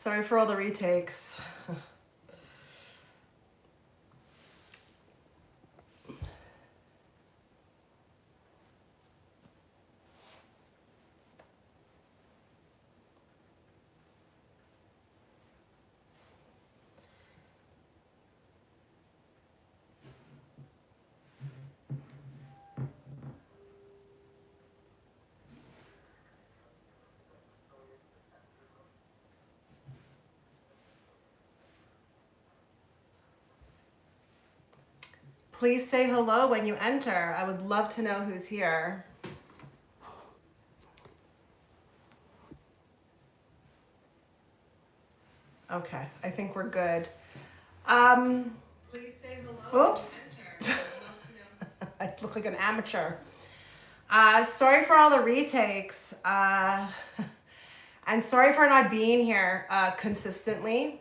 Sorry for all the retakes. Please say hello when you enter. I would love to know who's here. Okay, I think we're good. Please say hello. Oops. I look like an amateur. Sorry for all the retakes. And sorry for not being here consistently.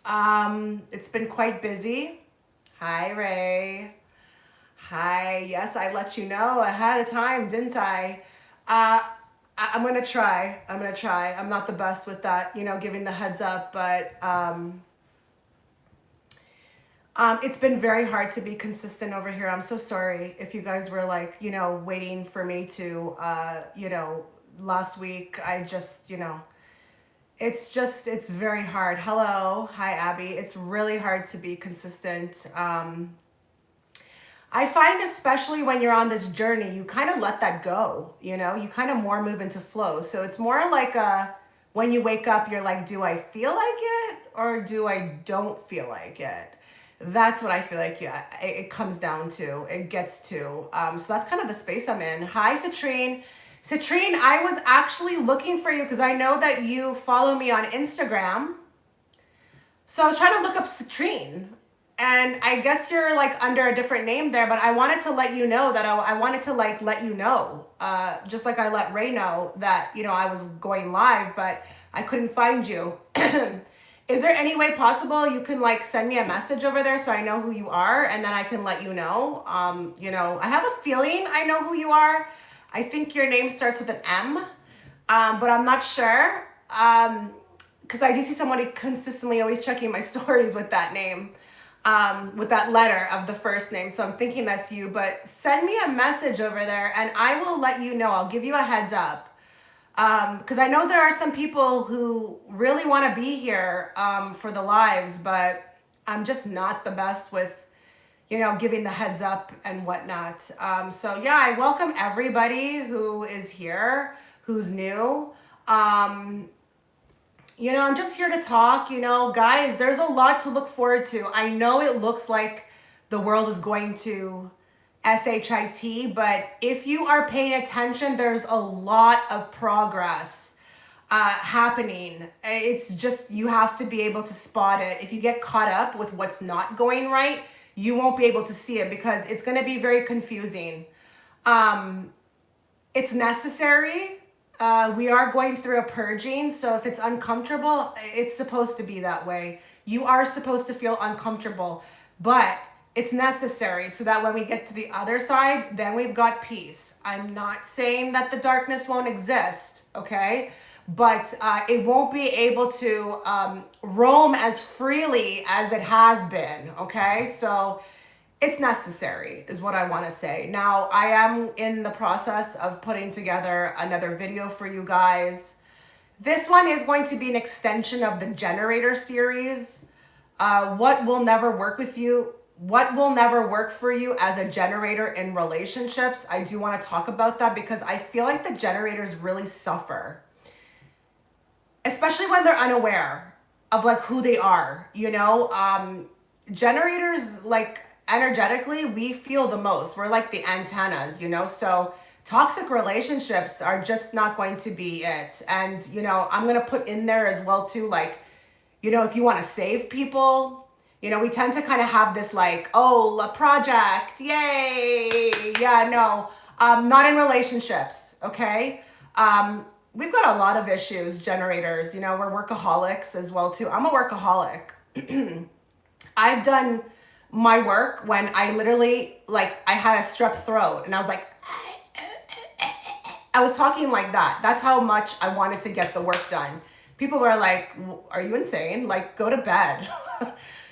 It's been quite busy. Hi, Ray. Hi. Yes, I let you know ahead of time, didn't I? I'm gonna try. I'm not the best with that, giving the heads up, but it's been very hard to be consistent over here. I'm so sorry if you guys were like, waiting for me to, last week. I just, it's very hard. Hello. Hi, Abby. It's really hard to be consistent. I find especially when you're on this journey, you kind of let that go, you kind of more move into flow. So it's more like when you wake up, you're like, do I feel like it or do I don't feel like it? That's what I feel like it comes down to, it gets to. So that's kind of the space I'm in. Hi, Citrine. Citrine, I was actually looking for you because I know that you follow me on Instagram. So I was trying to look up Citrine. And I guess you're like under a different name there, but I wanted to let you know that I wanted to like let you know, just like I let Ray know that, I was going live, but I couldn't find you. Is there any way possible you can like send me a message over there so I know who you are and then I can let you know? I have a feeling I know who you are. I think your name starts with an M, but I'm not sure because I do see somebody consistently always checking my stories with that name. With that letter of the first name. So I'm thinking that's you, but send me a message over there and I will let you know. I'll give you a heads up. Because I know there are some people who really want to be here for the lives, but I'm just not the best with, giving the heads up and whatnot. So yeah, I welcome everybody who is here, who's new. I'm just here to talk, guys, there's a lot to look forward to. I know it looks like the world is going to SHIT, but if you are paying attention, there's a lot of progress happening. It's just, you have to be able to spot it. If you get caught up with what's not going right, you won't be able to see it because it's going to be very confusing. It's necessary. We are going through a purging, so if it's uncomfortable, it's supposed to be that way. You are supposed to feel uncomfortable, but it's necessary so that when we get to the other side, then we've got peace. I'm not saying that the darkness won't exist, okay? But it won't be able to roam as freely as it has been, okay? So it's necessary is what I want to say. Now, I am in the process of putting together another video for you guys. This one is going to be an extension of the generator series. What will never work with you? What will never work for you as a generator in relationships? I do want to talk about that because I feel like the generators really suffer, especially when they're unaware of like who they are, generators, like, energetically, we feel the most. We're like the antennas, so toxic relationships are just not going to be it. And, I'm going to put in there as well too, like, if you want to save people, we tend to kind of have this like, oh, a project, yay. Yeah, no, not in relationships. Okay. We've got a lot of issues, generators, we're workaholics as well too. I'm a workaholic. I've done my work when I literally, like, I had a strep throat and I was like, I was talking like that. That's how much I wanted to get the work done. people were like, are you insane? Like, go to bed.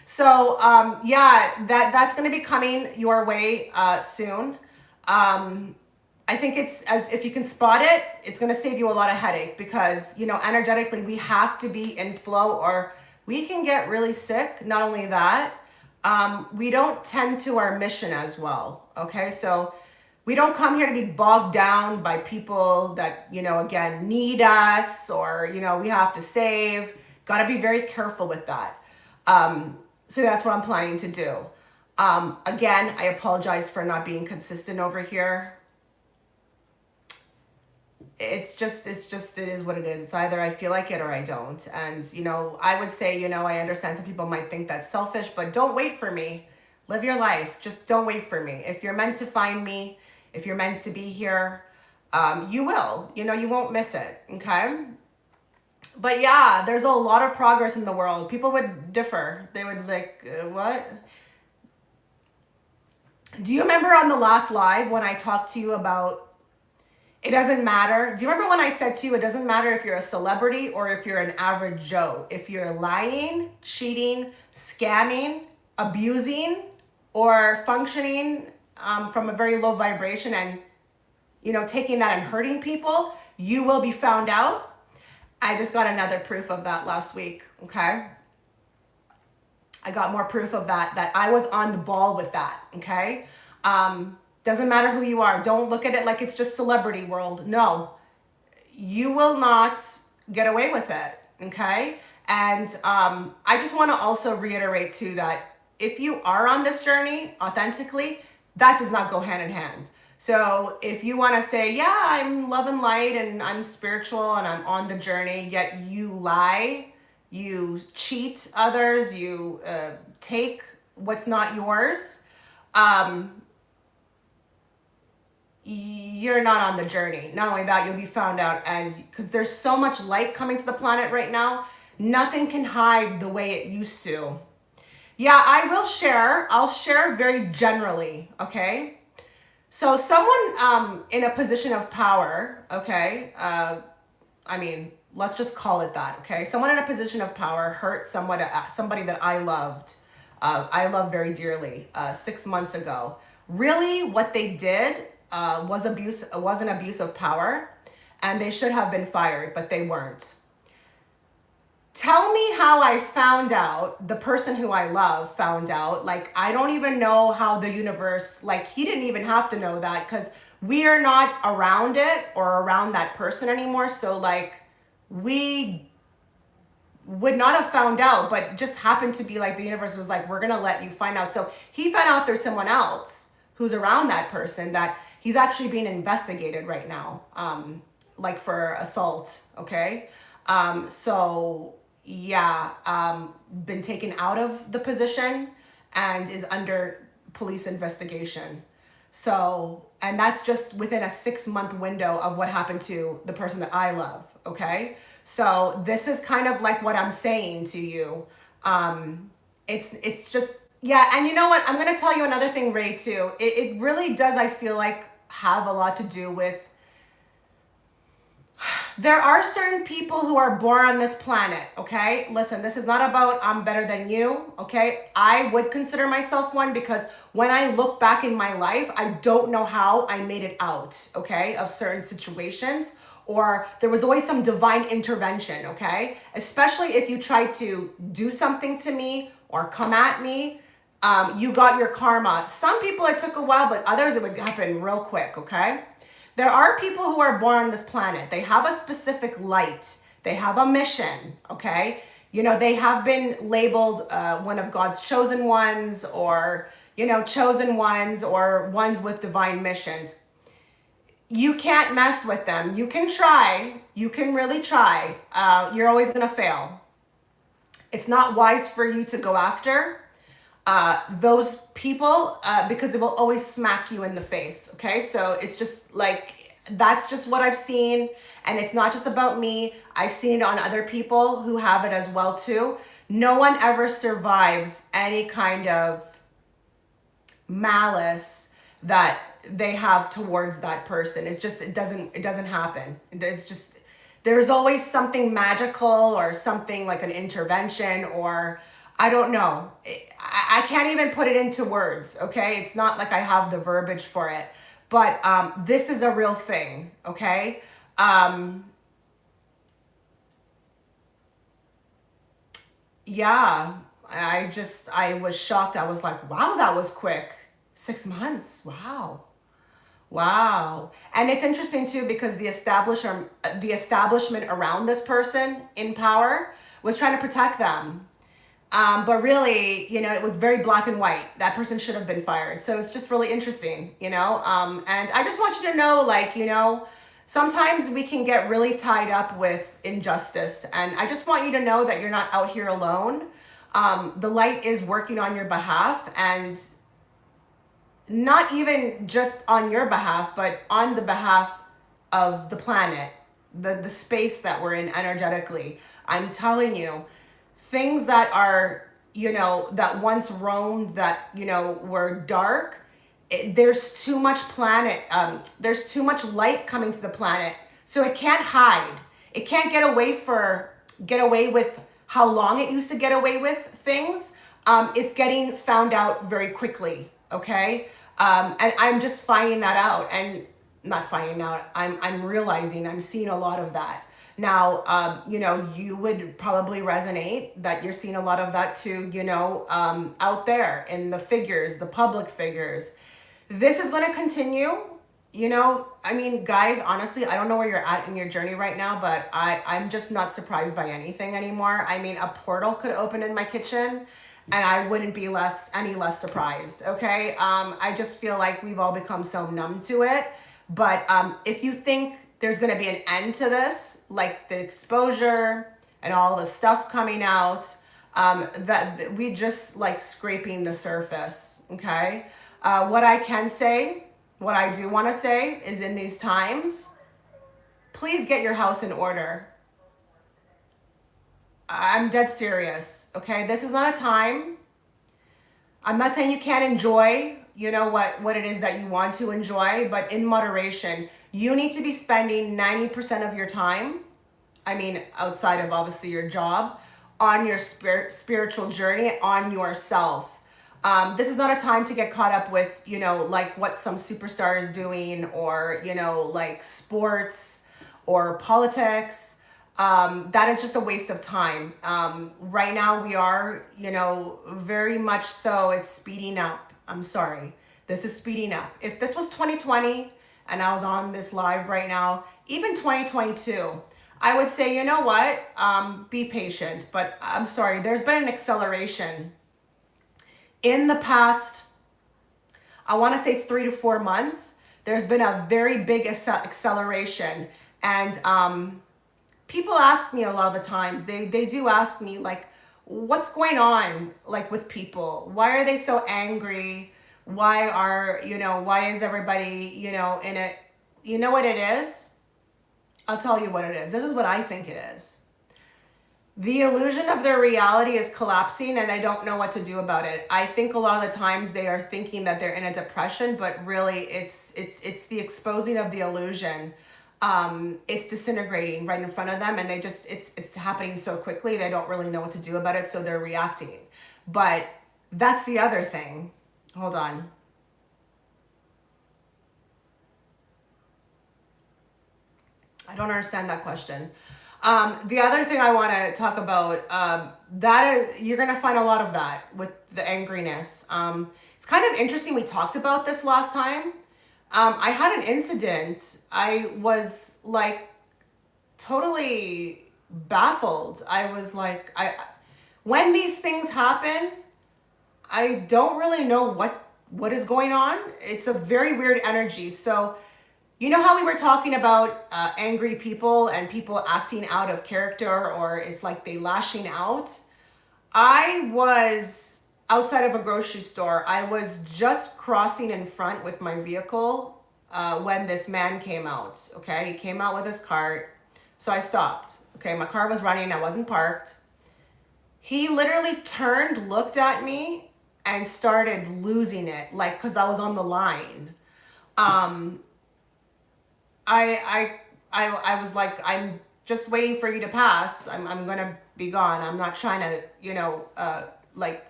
So yeah, that's going to be coming your way soon. I think it's, as if you can spot it, it's going to save you a lot of headache, because, you know, energetically we have to be in flow or we can get really sick. Not only that, we don't tend to our mission as well. Okay. So we don't come here to be bogged down by people that, you know, again, need us, or, you know, we have to save. Got to be very careful with that. So that's what I'm planning to do. Again, I apologize for not being consistent over here. It is what it is. It's either I feel like it or I don't. And, you know, I would say, you know, I understand some people might think that's selfish, but don't wait for me. Live your life. Just don't wait for me. If you're meant to find me, if you're meant to be here, you will. You know, you won't miss it. Okay? But yeah, there's a lot of progress in the world. People would differ. They would like, what? Do you remember on the last live when I talked to you about it doesn't matter? Do you remember when I said to you, it doesn't matter if you're a celebrity or if you're an average Joe? If you're lying, cheating, scamming, abusing, or functioning from a very low vibration and, you know, taking that and hurting people, you will be found out. I just got another proof of that last week, okay? I got more proof of that I was on the ball with that, okay? Doesn't matter who you are. Don't look at it like it's just celebrity world. No, you will not get away with it, okay? And I just want to also reiterate too that if you are on this journey authentically, that does not go hand in hand. So if you want to say, yeah, I'm love and light and I'm spiritual and I'm on the journey, yet you lie, you cheat others, you take what's not yours, you're not on the journey. Not only that, you'll be found out. And because there's so much light coming to the planet right now, nothing can hide the way it used to. Yeah, I will share. I'll share very generally, okay? So someone in a position of power, okay? I mean, let's just call it that, okay? Someone in a position of power hurt somebody that I loved. I love very dearly 6 months ago. Really, what they did was an abuse of power, and they should have been fired, but they weren't. Tell me how I found out, the person who I love found out. Like, I don't even know how the universe, like, he didn't even have to know that, because we are not around it or around that person anymore. So like, we would not have found out, but just happened to be like, the universe was like, we're gonna let you find out. So he found out there's someone else who's around that person, that he's actually being investigated right now, like for assault, okay? So yeah, been taken out of the position and is under police investigation. So, and that's just within a 6-month window of what happened to the person that I love, okay? So this is kind of like what I'm saying to you. It's just, yeah, and you know what? I'm gonna tell you another thing, Ray, too. It really does, I feel like, have a lot to do with, there are certain people who are born on this planet, okay? Listen, this is not about I'm better than you, okay? I would consider myself one, because when I look back in my life, I don't know how I made it out, okay, of certain situations, or there was always some divine intervention, okay? Especially if you tried to do something to me or come at me, you got your karma. Some people it took a while, but others it would happen real quick, okay? There are people who are born on this planet. They have a specific light. They have a mission, okay? You know, they have been labeled one of God's chosen ones, or, you know, chosen ones, or ones with divine missions. You can't mess with them. You can try. You can really try. You're always going to fail. It's not wise for you to go after those people because it will always smack you in the face, okay? So it's just like, that's just what I've seen, and it's not just about me. I've seen it on other people who have it as well too. No one ever survives any kind of malice that they have towards that person. It doesn't happen. It's just, There's always something magical or something like an intervention, or I don't know. I can't even put it into words, okay? It's not like I have the verbiage for it. But this is a real thing, okay? Um, yeah, I was shocked. I was like, wow, that was quick. 6 months. Wow. Wow. And it's interesting too because the establishment around this person in power was trying to protect them. But really, it was very black and white. That person should have been fired. So it's just really interesting. And I just want you to know, like, sometimes we can get really tied up with injustice. And I just want you to know that you're not out here alone. The light is working on your behalf, and not even just on your behalf, but on the behalf of the planet, the space that we're in energetically. I'm telling you, things that are, that once roamed, that, were dark, there's too much there's too much light coming to the planet. So it can't hide. It can't get away with how long it used to get away with things. It's getting found out very quickly. Okay. And I'm just finding that out, and not finding out. I'm realizing I'm seeing a lot of that. Now, you would probably resonate that you're seeing a lot of that too, out there in the figures, the public figures. This is going to continue. I mean, guys, honestly, I don't know where you're at in your journey right now, but I'm just not surprised by anything anymore. I mean, a portal could open in my kitchen and I wouldn't be any less surprised. Okay. I just feel like we've all become so numb to it. But if you think there's going to be an end to this, like the exposure and all the stuff coming out, that we just like scraping the surface. Okay. What I can say, what I do want to say is, in these times, please get your house in order. I'm dead serious. Okay. This is not a time. I'm not saying you can't enjoy, what it is that you want to enjoy, but in moderation. You need to be spending 90% of your time, I mean, outside of obviously your job, on your spiritual journey, on yourself. This is not a time to get caught up with, like what some superstar is doing, or, like sports or politics. That is just a waste of time. Right now we are, very much so, it's speeding up. I'm sorry. This is speeding up. If this was 2020 and I was on this live right now, even 2022, I would say, you know what? Be patient. But I'm sorry, there's been an acceleration in the past, I want to say 3 to 4 months. There's been a very big acceleration. And people ask me a lot of the times, they do ask me, like, what's going on, like, with people? Why are they so angry? Why is everybody, in it? You know what it is? I'll tell you what it is. This is what I think it is. The illusion of their reality is collapsing and they don't know what to do about it. I think a lot of the times they are thinking that they're in a depression, but really it's the exposing of the illusion. It's disintegrating right in front of them, and it's happening so quickly they don't really know what to do about it, so they're reacting. But that's the other thing. Hold on. I don't understand that question. The other thing I want to talk about, that is, you're going to find a lot of that with the angriness. It's kind of interesting. We talked about this last time. I had an incident. I was like totally baffled. I was like, when these things happen, I don't really know what is going on. It's a very weird energy. So, you know how we were talking about angry people and people acting out of character, or it's like they lashing out? I was outside of a grocery store. I was just crossing in front with my vehicle when this man came out. Okay, he came out with his cart. So I stopped. Okay, my car was running. I wasn't parked. He literally turned, looked at me, and started losing it, like, because I was on the line. Um, I was like, I'm just waiting for you to pass. I'm gonna be gone. I'm not trying to, like,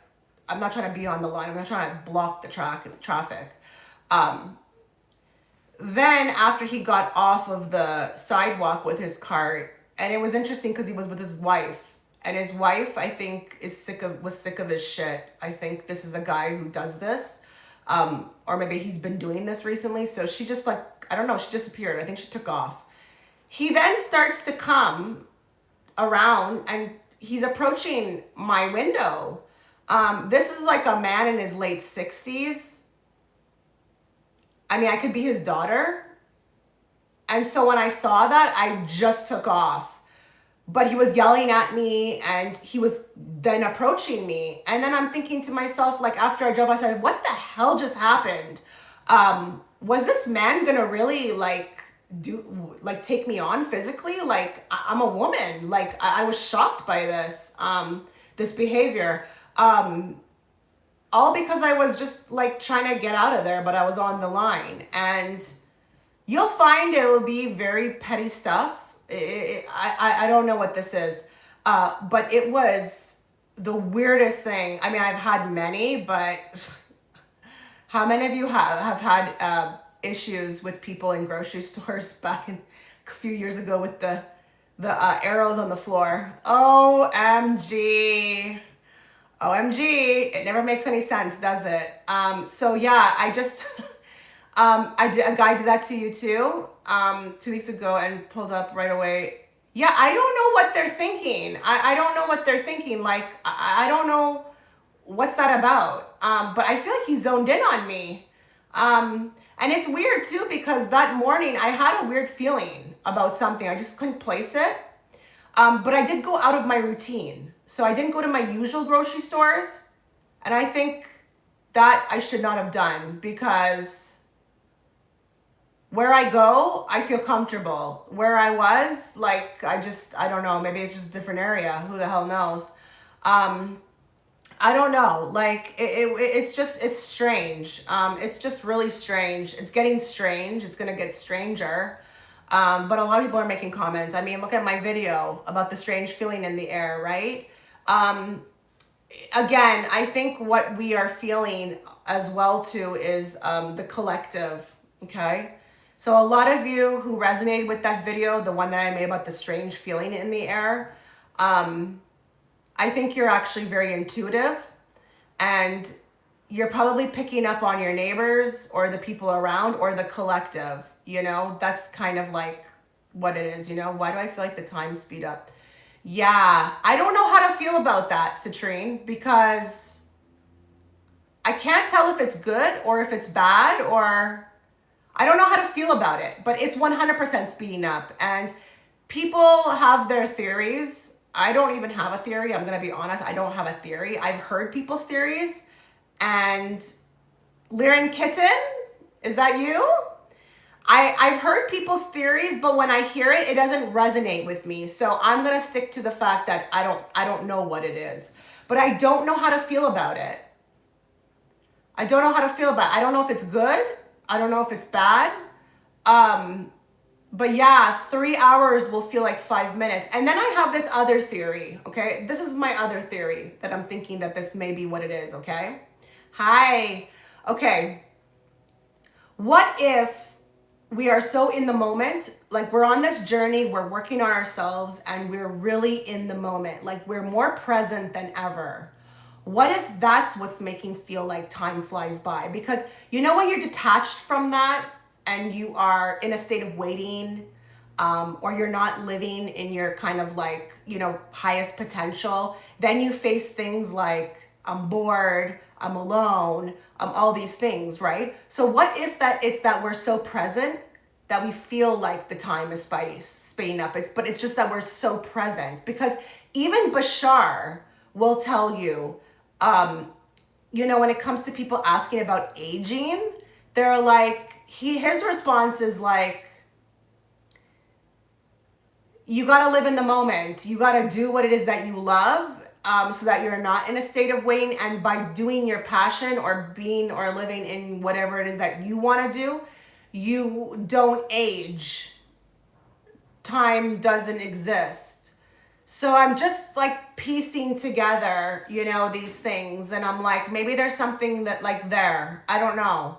I'm not trying to be on the line. I'm not trying to block the traffic. Then after he got off of the sidewalk with his cart, and it was interesting because he was with his wife, and his wife, I think, was sick of his shit. I think this is a guy who does this, or maybe he's been doing this recently. So she just, like, I don't know, she disappeared. I think she took off. He then starts to come around and he's approaching my window. This is like a man in his late 60s. I mean, I could be his daughter. And so when I saw that, I just took off. But he was yelling at me and he was then approaching me. And then I'm thinking to myself, like, after I drove, I said, what the hell just happened? Was this man gonna really take me on physically? Like, I'm a woman. Like, I was shocked by this behavior. All because I was just like trying to get out of there, but I was on the line. And you'll find it will be very petty stuff. I don't know what this is, but it was the weirdest thing. I mean, I've had many, but how many of you have had issues with people in grocery stores back in a few years ago with the arrows on the floor? OMG. OMG, it never makes any sense, does it? So yeah, I just, a guy did that to you too, 2 weeks ago and pulled up right away. Yeah, I don't know what they're thinking. I don't know what they're thinking. Like, I don't know what's that about. But I feel like he zoned in on me. And it's weird too, because that morning I had a weird feeling about something. I just couldn't place it. But I did go out of my routine. So I didn't go to my usual grocery stores. And I think that I should not have done, because where I go, I feel comfortable. Where I was, like, I don't know, maybe it's just a different area. Who the hell knows? I don't know. Like, it's strange. It's just really strange. It's getting strange. It's going to get stranger. But a lot of people are making comments. I mean, look at my video about the strange feeling in the air, right? Again, I think what we are feeling as well too is the collective, okay? So a lot of you who resonated with that video, the one that I made about the strange feeling in the air, I think you're actually very intuitive, and you're probably picking up on your neighbors or the people around or the collective. You know, that's kind of like what it is, you know? Why do I feel like the time speed up? Yeah, I don't know how to feel about that, Citrine, because I can't tell if it's good or if it's bad, or I don't know how to feel about it, but it's 100% speeding up. And people have their theories. I don't even have a theory. I'm going to be honest. I don't have a theory. I've heard people's theories. And Liren Kitten, is that you? I've heard people's theories, but when I hear it, it doesn't resonate with me. So I'm going to stick to the fact that I don't know what it is, but I don't know how to feel about it. I don't know how to feel about it. I don't know if it's good. I don't know if it's bad. But yeah, 3 hours will feel like 5 minutes. And then I have this other theory, okay? This is my other theory that I'm thinking that this may be what it is, okay? Hi. Okay. What if we are so in the moment, like we're on this journey, we're working on ourselves, and we're really in the moment, like we're more present than ever. What if that's what's making feel like time flies by? Because you know when you're detached from that and you are in a state of waiting, or you're not living in your kind of like, you know, highest potential, then you face things like, I'm bored, I'm alone, all these things, right? So what if it's that we're so present that we feel like the time is speeding up? But it's just that we're so present, because even Bashar will tell you, you know, when it comes to people asking about aging, they're like, his response is like, you gotta live in the moment. You gotta do what it is that you love, so that you're not in a state of waiting. And by doing your passion or being or living in whatever it is that you want to do, you don't age. time doesn't exist. So I'm just like piecing together, these things. And I'm like, maybe there's something that like there. I don't know.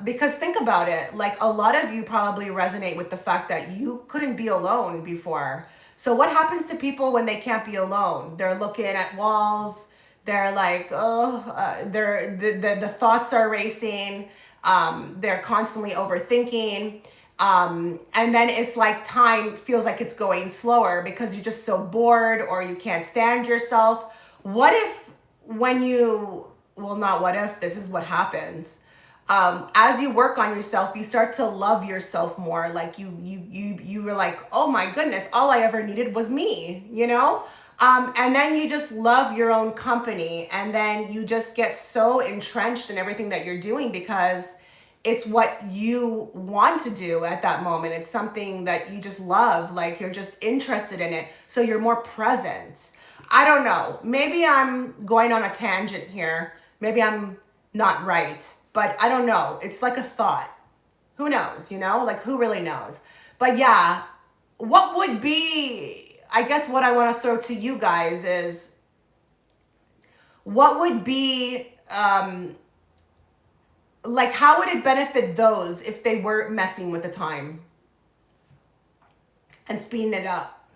Because think about it, like a lot of you probably resonate with the fact that you couldn't be alone before. So what happens to people when they can't be alone? They're looking at walls. They're like, oh, the thoughts are racing. They're constantly overthinking. And then it's like time feels like it's going slower because you're just so bored or you can't stand yourself. What if well, not what if, this is what happens. As you work on yourself, you start to love yourself more. Like you were like, oh my goodness, all I ever needed was me. And then you just love your own company, and then you just get so entrenched in everything that you're doing because it's what you want to do at that moment. It's something that you just love, like you're just interested in it. So you're more present. I don't know. Maybe I'm going on a tangent here. Maybe I'm not right, but I don't know. It's like a thought. Who knows, Like who really knows? But yeah, what would be, I guess what I want to throw to you guys is what would be, like how would it benefit those if they were messing with the time and speeding it up?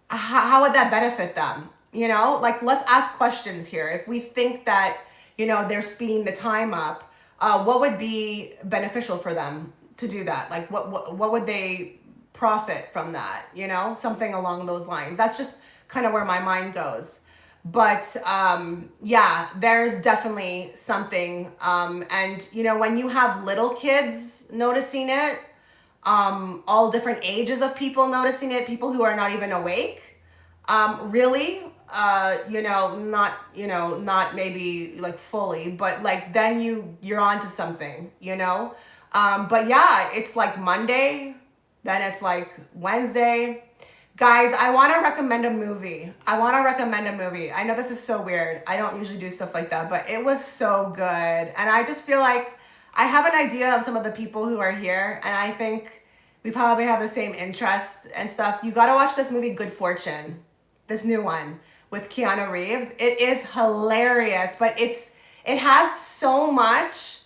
How would that benefit them? Like let's ask questions here. If we think that, they're speeding the time up, what would be beneficial for them to do that? Like what would they profit from that? Something along those lines. That's just kind of where my mind goes. But yeah, there's definitely something. And when you have little kids noticing it, all different ages of people noticing it, people who are not even awake, really, not maybe like fully, but like then you're onto something. But yeah, it's like Monday, then it's like Wednesday. Guys, I want to recommend a movie. I know this is so weird. I don't usually do stuff like that, but it was so good. And I just feel like I have an idea of some of the people who are here, and I think we probably have the same interests and stuff. You got to watch this movie, Good Fortune, this new one with Keanu Reeves. It is hilarious, but it has so much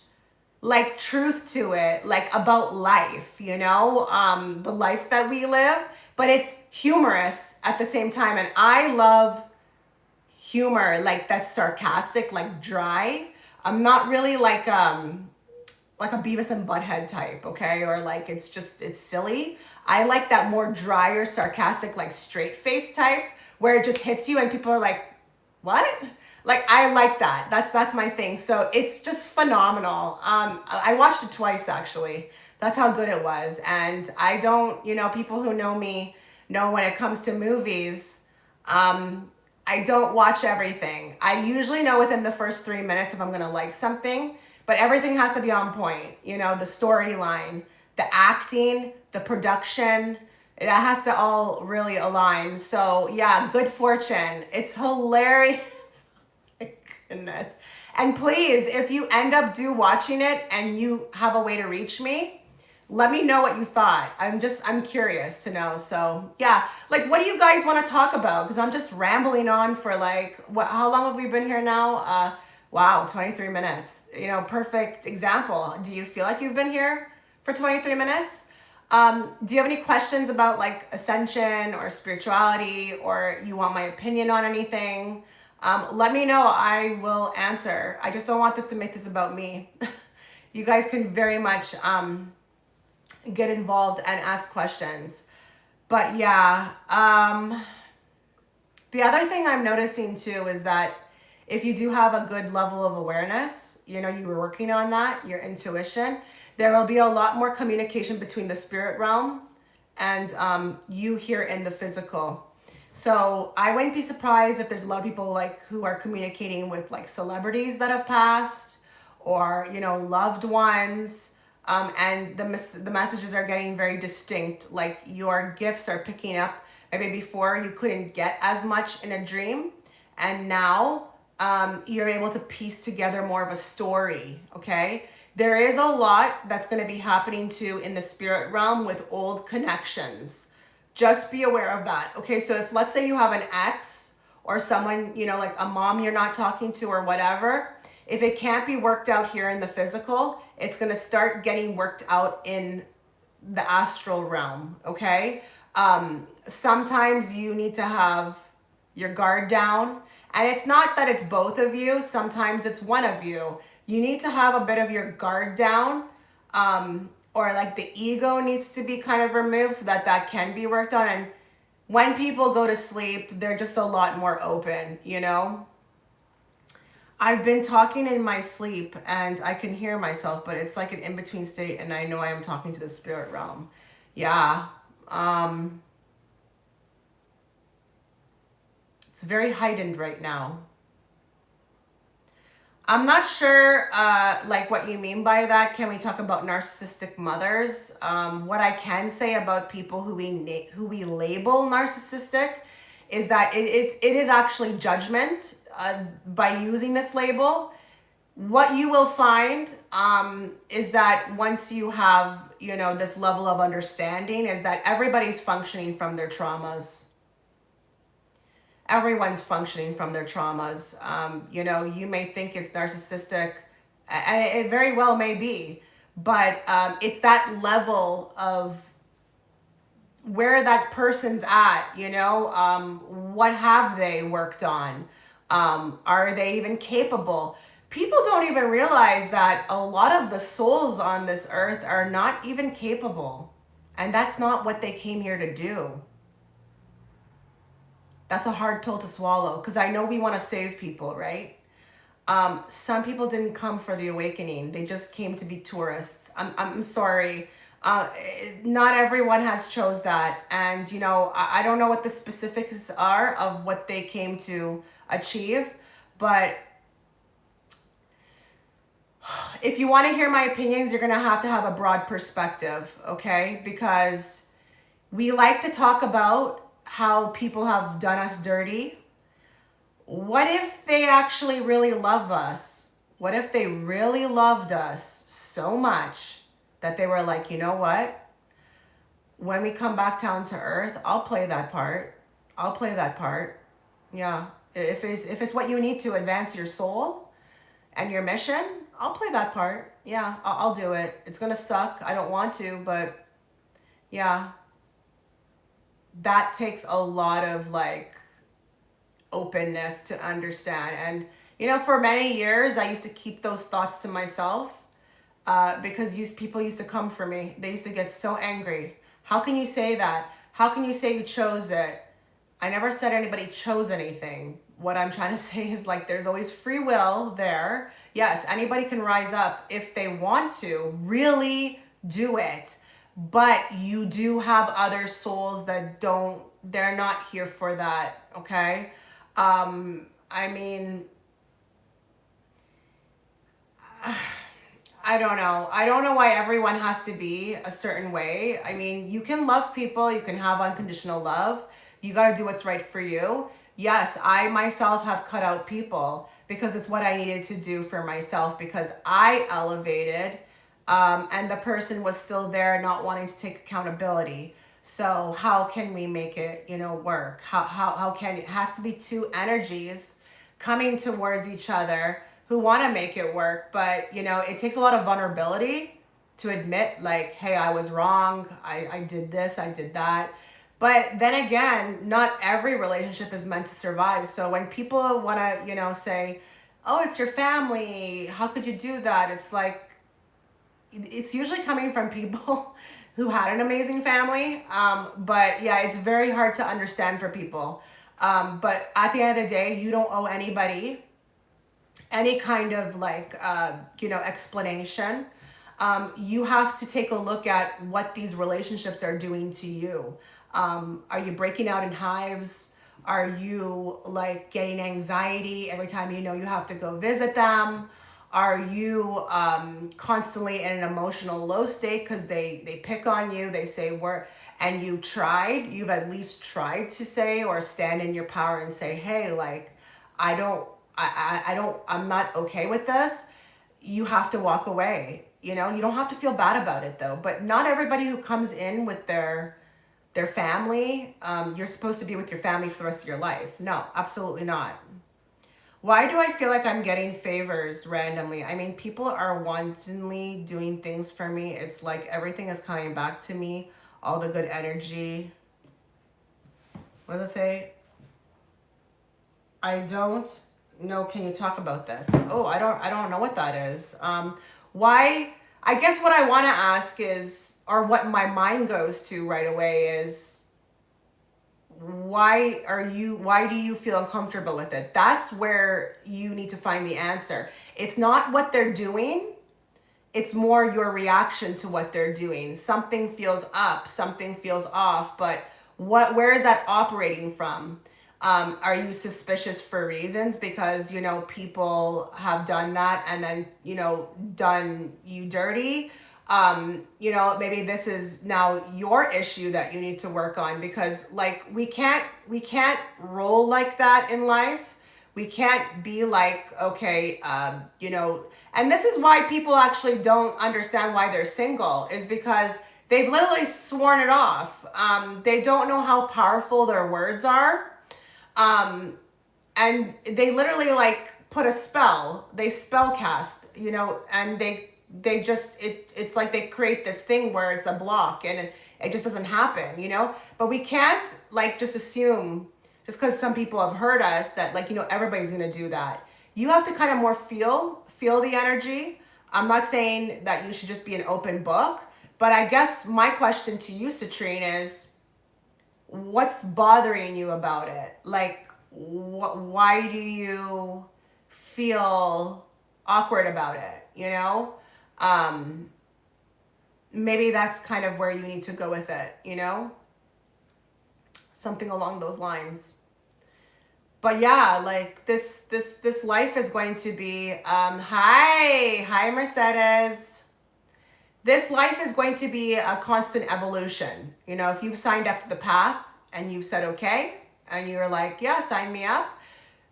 like truth to it, like about life, the life that we live, but it's humorous at the same time. And I love humor, like that's sarcastic, like dry. I'm not really like a Beavis and Butthead type, okay? Or like it's silly. I like that more drier, sarcastic, like straight face type where it just hits you and people are like, what? Like I like that. That's my thing. So it's just phenomenal. I watched it twice actually. That's how good it was. And I don't, people who know me know when it comes to movies, I don't watch everything. I usually know within the first 3 minutes if I'm gonna like something, but everything has to be on point. The storyline, the acting, the production, it has to all really align. So yeah, Good Fortune. It's hilarious. Goodness. And please, if you end up watching it and you have a way to reach me, let me know what you thought. I'm curious to know. So yeah, like what do you guys want to talk about? Because I'm just rambling on for like, how long have we been here now? Wow, 23 minutes. Perfect example. Do you feel like you've been here for 23 minutes? Do you have any questions about like ascension or spirituality, or you want my opinion on anything? Let me know. I will answer. I just don't want this to make this about me. You guys can very much get involved and ask questions. But yeah, the other thing I'm noticing too is that if you do have a good level of awareness, you were working on that, your intuition, there will be a lot more communication between the spirit realm and you here in the physical. So I wouldn't be surprised if there's a lot of people like who are communicating with like celebrities that have passed or, loved ones. And the messages are getting very distinct. Like your gifts are picking up. Maybe before you couldn't get as much in a dream. And now you're able to piece together more of a story, okay? There is a lot that's going to be happening too in the spirit realm with old connections. Just be aware of that. Okay, so if let's say you have an ex or someone, like a mom you're not talking to or whatever, if it can't be worked out here in the physical, it's going to start getting worked out in the astral realm. Okay, sometimes you need to have your guard down, and it's not that it's both of you, sometimes it's one of you. You need to have a bit of your guard down, or like the ego needs to be kind of removed so that that can be worked on. And when people go to sleep, they're just a lot more open. I've been talking in my sleep and I can hear myself, but it's like an in-between state, and I know I am talking to the spirit realm. Yeah. It's very heightened right now. I'm not sure like what you mean by that. Can we talk about narcissistic mothers? What I can say about people who we label narcissistic is that it is actually judgment by using this label. What you will find is that once you have this level of understanding, is that everybody's functioning from their traumas. Everyone's functioning from their traumas. You may think it's narcissistic, and it very well may be, but it's that level of where that person's at. What have they worked on? Are they even capable? People don't even realize that a lot of the souls on this earth are not even capable, and that's not what they came here to do. That's a hard pill to swallow, because I know we want to save people, right? Some people didn't come for the awakening. They just came to be tourists. I'm sorry. Not everyone has chose that. And, I don't know what the specifics are of what they came to achieve. But if you want to hear my opinions, you're going to have a broad perspective, okay? Because we like to talk about how people have done us dirty. What if they actually really love us? What if they really loved us so much that they were like, you know what? When we come back down to earth, I'll play that part. I'll play that part. Yeah. If it's what you need to advance your soul and your mission, I'll play that part. Yeah, I'll do it. It's going to suck. I don't want to, but yeah. That takes a lot of like openness to understand. And for many years I used to keep those thoughts to myself because people used to come for me. They used to get so angry. How can you say that? How can you say you chose it? I never said anybody chose anything. What I'm trying to say is, like, there's always free will there. Yes, anybody can rise up if they want to really do it. But you do have other souls that they're not here for that, okay? I mean, I don't know. I don't know why everyone has to be a certain way. I mean, you can love people, you can have unconditional love. You got to do what's right for you. Yes, I myself have cut out people because it's what I needed to do for myself, because I elevated and the person was still there not wanting to take accountability. So how can we make it, work? How can it has to be two energies coming towards each other who want to make it work. But, it takes a lot of vulnerability to admit, like, hey, I was wrong. I did this, I did that. But then again, not every relationship is meant to survive. So when people want to, say, oh, it's your family, how could you do that? It's like, it's usually coming from people who had an amazing family. But yeah, it's very hard to understand for people. But at the end of the day, you don't owe anybody any kind of like, explanation. You have to take a look at what these relationships are doing to you. Are you breaking out in hives? Are you like getting anxiety every time you have to go visit them? Are you constantly in an emotional low state because they pick on you, they say and you've at least tried to say or stand in your power and say, hey, like, I'm not okay with this. you have to walk away. You know, you don't have to feel bad about it though. But not everybody who comes in with their family, you're supposed to be with your family for the rest of your life. No, absolutely not. Why do I feel like I'm getting favors randomly? I mean, people are wantonly doing things for me. It's like everything is coming back to me, all the good energy. What does it say? I don't know. Can you talk about this? Oh, I don't know what that is. Why? I guess what I want to ask is, or what my mind goes to right away is, why do you feel uncomfortable with it? That's where you need to find the answer. It's not what they're doing, it's more your reaction to what they're doing. Something feels up, something feels off, but where is that operating from? Are you suspicious for reasons because people have done that and then done you dirty? Maybe this is now your issue that you need to work on, because like we can't roll like that in life. We can't be like, okay, and this is why people actually don't understand why they're single, is because they've literally sworn it off. They don't know how powerful their words are. And they literally like put a spell, they spell cast, and they just it's like they create this thing where it's a block and it just doesn't happen. But we can't like just assume, just because some people have heard us, that like everybody's gonna do that. You have to kind of more feel the energy. I'm not saying that you should just be an open book, but I guess my question to you, Citrine, is what's bothering you about it? Like, why do you feel awkward about it? Maybe that's kind of where you need to go with it. Something along those lines. But yeah, like this life is going to be hi Mercedes. This life is going to be a constant evolution. If you've signed up to the path and you've said okay, and you're like, yeah, sign me up,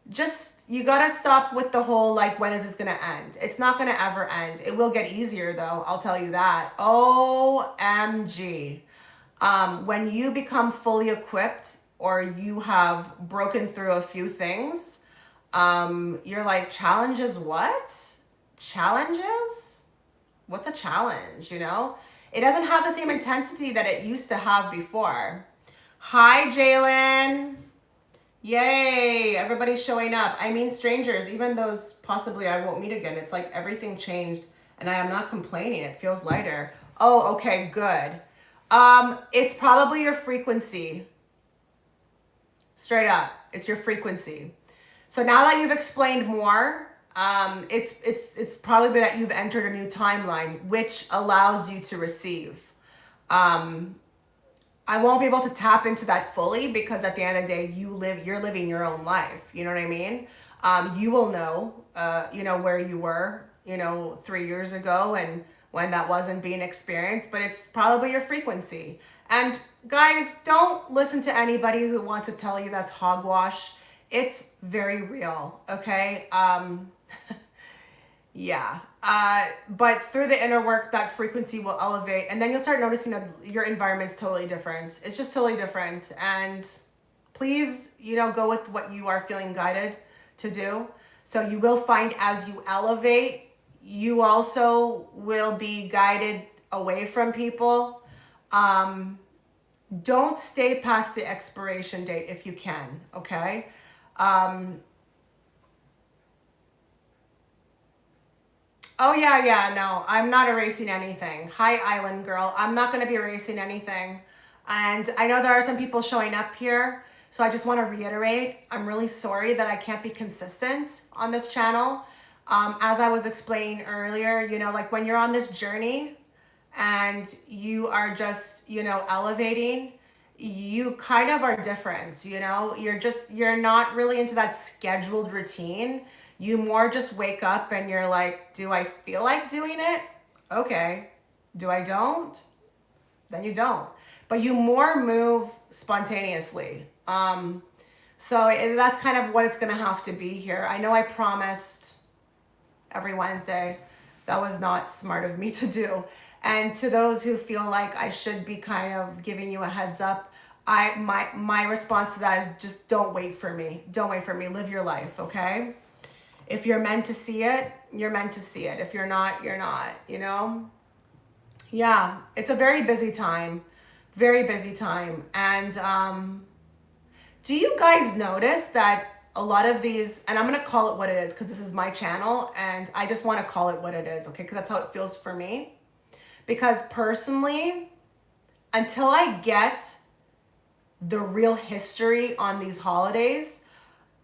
just, you gotta stop with the whole like, when is this gonna end? It's not gonna ever end. It will get easier though, I'll tell you that. OMG. When you become fully equipped, or you have broken through a few things, you're like, challenges what? Challenges? What's a challenge? It doesn't have the same intensity that it used to have before. Hi, Jalen. Yay, everybody's showing up. I mean, strangers, even those possibly I won't meet again. It's like everything changed and I am not complaining. It feels lighter. Oh, okay, good. It's probably your frequency. Straight up, it's your frequency. So now that you've explained more, it's probably that you've entered a new timeline, which allows you to receive. I won't be able to tap into that fully, because at the end of the day, you're living your own life. You know what I mean? You will know, where you were, 3 years ago, and when that wasn't being experienced, but it's probably your frequency. And guys, don't listen to anybody who wants to tell you that's hogwash. It's very real, okay? Yeah. But through the inner work, that frequency will elevate, and then you'll start noticing that your environment's totally different. It's just totally different. And please, go with what you are feeling guided to do. So you will find, as you elevate, you also will be guided away from people. Don't stay past the expiration date if you can, okay? Oh yeah, no, I'm not erasing anything. Hi, Island Girl. I'm not going to be erasing anything. And I know there are some people showing up here, so I just want to reiterate, I'm really sorry that I can't be consistent on this channel. As I was explaining earlier, like when you're on this journey and you are just, elevating, you kind of are different, you're not really into that scheduled routine. You more just wake up and you're like, do I feel like doing it? Okay. Do I don't? Then you don't. But you more move spontaneously. That's kind of what it's going to have to be here. I know I promised every Wednesday, That was not smart of me to do. And to those who feel like I should be kind of giving you a heads up, my response to that is just don't wait for me. Don't wait for me. Live your life, okay? If you're meant to see it, you're meant to see it. If you're not, you're not, you know? Yeah, it's a very busy time. Very busy time. And do you guys notice that a lot of these, and I'm going to call it what it is because this is my channel and I just want to call it what it is, okay? Because that's how it feels for me. Because personally, until I get the real history on these holidays,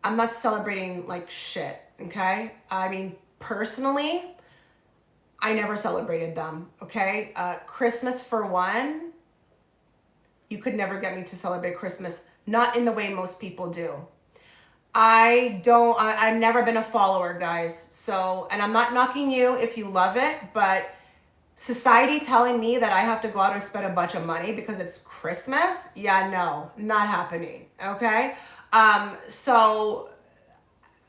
I'm not celebrating like shit, okay? I mean, personally, I never celebrated them, okay? Christmas, for one, you could never get me to celebrate Christmas, not in the way most people do. I've never been a follower, guys. So, and I'm not knocking you if you love it, but society telling me that I have to go out and spend a bunch of money because it's Christmas, yeah, no, not happening, okay? So,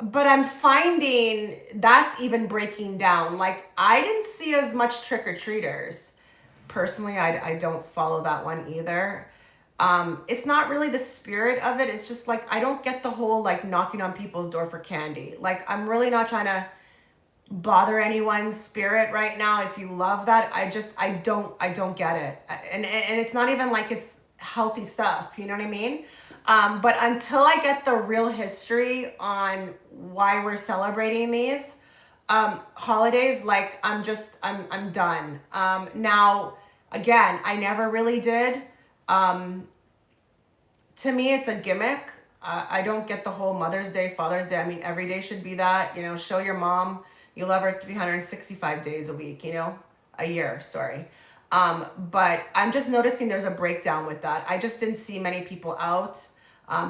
but I'm finding that's even breaking down. Like, I didn't see as much trick-or-treaters. Personally, I don't follow that one either. It's not really the spirit of it. It's just like, I don't get the whole like knocking on people's door for candy. Like, I'm really not trying to bother anyone's spirit right now. If you love that, I don't get it. And it's not even like it's healthy stuff. You know what I mean? But until I get the real history on why we're celebrating these holidays, like I'm done. Now, again, I never really did. To me, it's a gimmick. I don't get the whole Mother's Day, Father's Day. I mean, every day should be that, you know, show your mom you love her 365 days a week, you know, a year, sorry. But I'm just noticing there's a breakdown with that. I just didn't see many people out.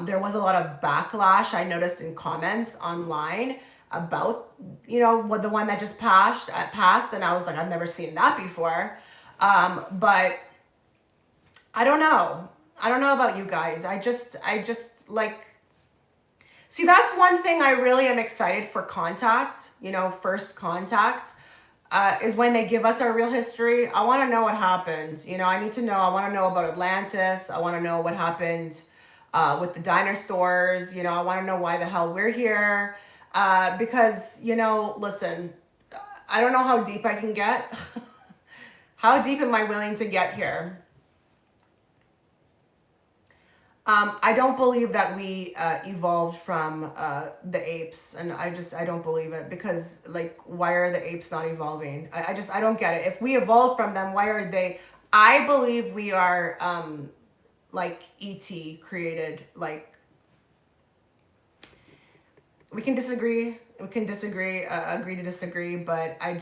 There was a lot of backlash I noticed in comments online about, you know, what the one that just passed, and I was like, I've never seen that before. But I don't know. I don't know about you guys. I just like, see, that's one thing I really am excited for Contact, you know, First Contact, is when they give us our real history. I want to know what happened. You know, I need to know. I want to know about Atlantis. I want to know what happened with the diner stores. You know, I want to know why the hell we're here. Because, you know, listen, I don't know how deep I can get. How deep am I willing to get here? I don't believe that we evolved from the apes, and I don't believe it, because like, why are the apes not evolving? I don't get it. If we evolved from them, why are they? I believe we are like ET created. Like, we can disagree. We can disagree, agree to disagree, but I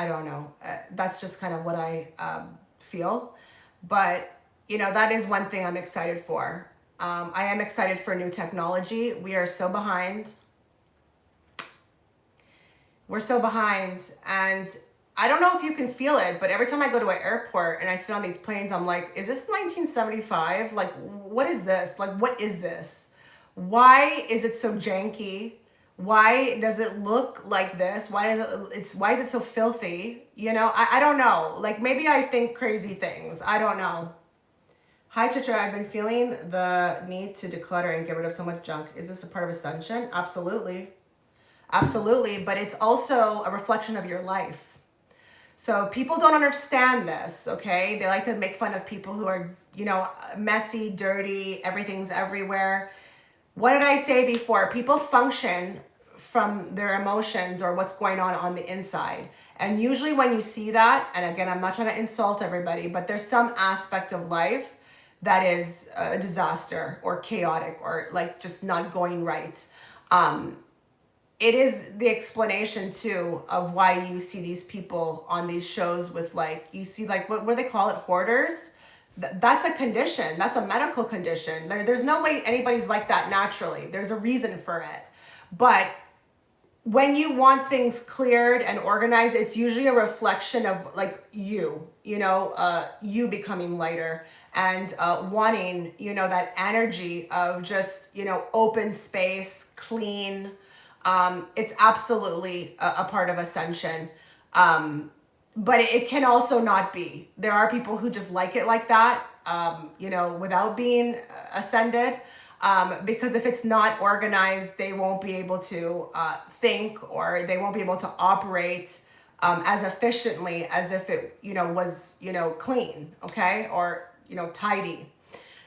don't know. That's just kind of what I feel. But, you know, that is one thing I'm excited for. I am excited for new technology. We are so behind. We're so behind. And I don't know if you can feel it, but every time I go to an airport and I sit on these planes, I'm like, is this 1975? Like, what is this? Like, what is this? Why is it so janky? Why does it look like this? Why is it so filthy? You know, I don't know. Like, maybe I think crazy things. I don't know. Hi, Chitra. I've been feeling the need to declutter and get rid of so much junk. Is this a part of ascension? Absolutely. Absolutely. But it's also a reflection of your life. So people don't understand this, okay? They like to make fun of people who are, you know, messy, dirty, everything's everywhere. What did I say before? People function from their emotions or what's going on the inside. And usually when you see that, and again, I'm not trying to insult everybody, but there's some aspect of life that is a disaster or chaotic or like just not going right. It is the explanation too of why you see these people on these shows with, like, you see like, what do they call it? Hoarders. That's a condition. That's a medical condition. There's no way anybody's like that naturally. There's a reason for it. But when you want things cleared and organized, it's usually a reflection of like you know, you becoming lighter and wanting, you know, that energy of just, you know, open space, clean. It's absolutely a part of ascension. But it can also not be. There are people who just like it like that, without being ascended. Because if it's not organized, they won't be able to think, or they won't be able to operate as efficiently as if it, was, clean, okay, or, tidy.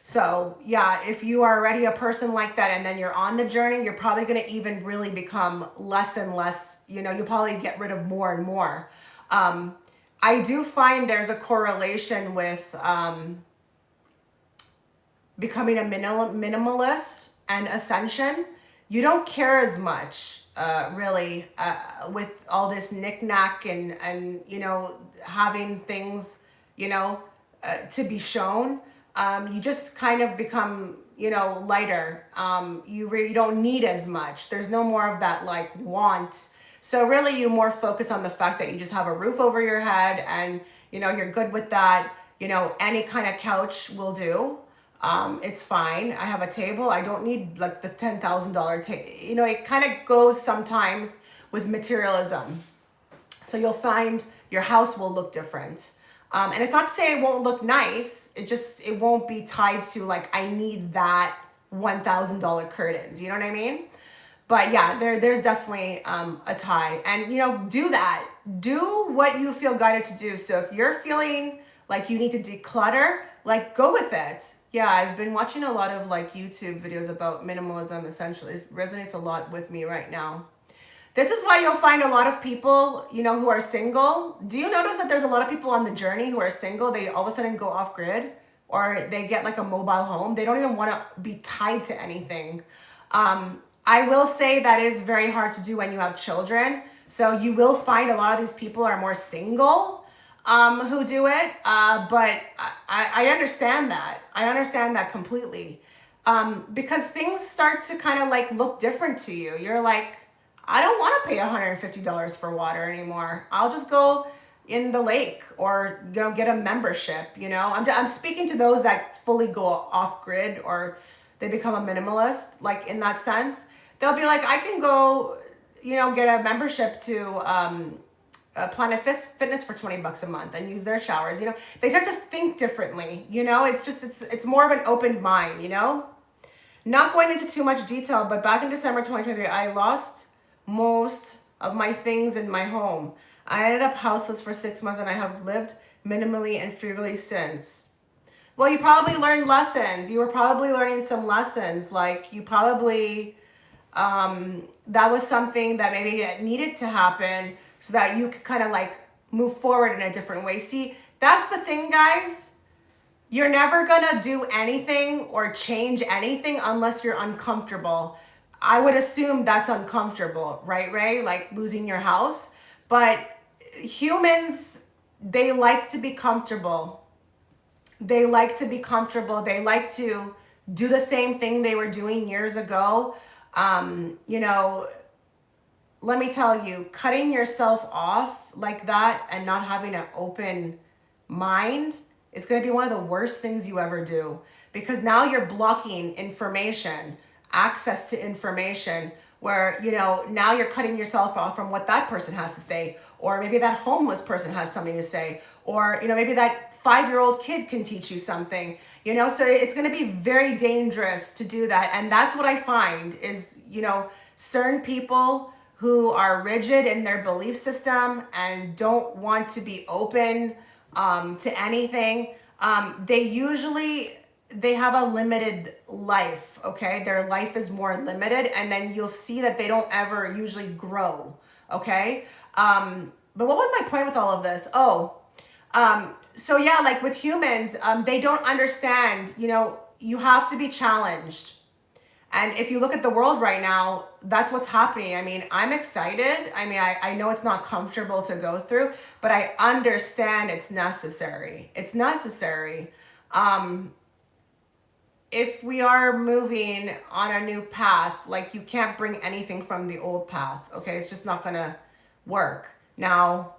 So yeah, if you are already a person like that and then you're on the journey, you're probably going to even really become less and less, you'll probably get rid of more and more. I do find there's a correlation with becoming a minimalist and ascension. You don't care as much, really, with all this knick-knack and having things, to be shown. You just kind of become, lighter. You don't need as much. There's no more of that like want. So really you more focus on the fact that you just have a roof over your head and, you're good with that. Any kind of couch will do. It's fine. I have a table. I don't need like the $10,000 table. It kind of goes sometimes with materialism. So you'll find your house will look different. And it's not to say it won't look nice. It won't be tied to like, I need that $1,000 curtains. You know what I mean? But yeah, there's definitely a tie. And, do that. Do what you feel guided to do. So if you're feeling like you need to declutter, like go with it. Yeah, I've been watching a lot of like YouTube videos about minimalism, essentially. It resonates a lot with me right now. This is why you'll find a lot of people, who are single. Do you notice that there's a lot of people on the journey who are single? They all of a sudden go off grid, or they get like a mobile home. They don't even want to be tied to anything. I will say that is very hard to do when you have children. So you will find a lot of these people are more single, who do it. But I understand that. I understand that completely. Because things start to kind of like look different to you. You're like, I don't want to pay $150 for water anymore. I'll just go in the lake or, get a membership, I'm speaking to those that fully go off grid or they become a minimalist, like in that sense. They'll be like, I can go, get a membership to Planet Fitness for $20 a month and use their showers. They start to think differently. It's more of an open mind. Not going into too much detail, but back in December 2023, I lost most of my things in my home. I ended up houseless for 6 months and I have lived minimally and frugally since. Well, you probably learned lessons. You were probably learning some lessons. Like you probably, that was something that maybe needed to happen so that you could kind of like move forward in a different way. See, that's the thing, guys. You're never gonna do anything or change anything unless you're uncomfortable. I would assume that's uncomfortable, right, Ray? Like losing your house. But humans, they like to be comfortable. They like to be comfortable. They like to do the same thing they were doing years ago. Let me tell you, cutting yourself off like that and not having an open mind is going to be one of the worst things you ever do, because now you're blocking information, access to information, where, now you're cutting yourself off from what that person has to say, or maybe that homeless person has something to say, or, maybe that 5-year-old kid can teach you something, so it's going to be very dangerous to do that. And that's what I find is, certain people who are rigid in their belief system and don't want to be open to anything, they have a limited life, okay? Their life is more limited, and then you'll see that they don't ever usually grow, okay? But what was my point with all of this? So yeah, like with humans, they don't understand, you have to be challenged. And if you look at the world right now, that's what's happening. I mean, I'm excited. I mean, I know it's not comfortable to go through, but I understand it's necessary. It's necessary. If we are moving on a new path, like you can't bring anything from the old path, okay? It's just not gonna work. Now,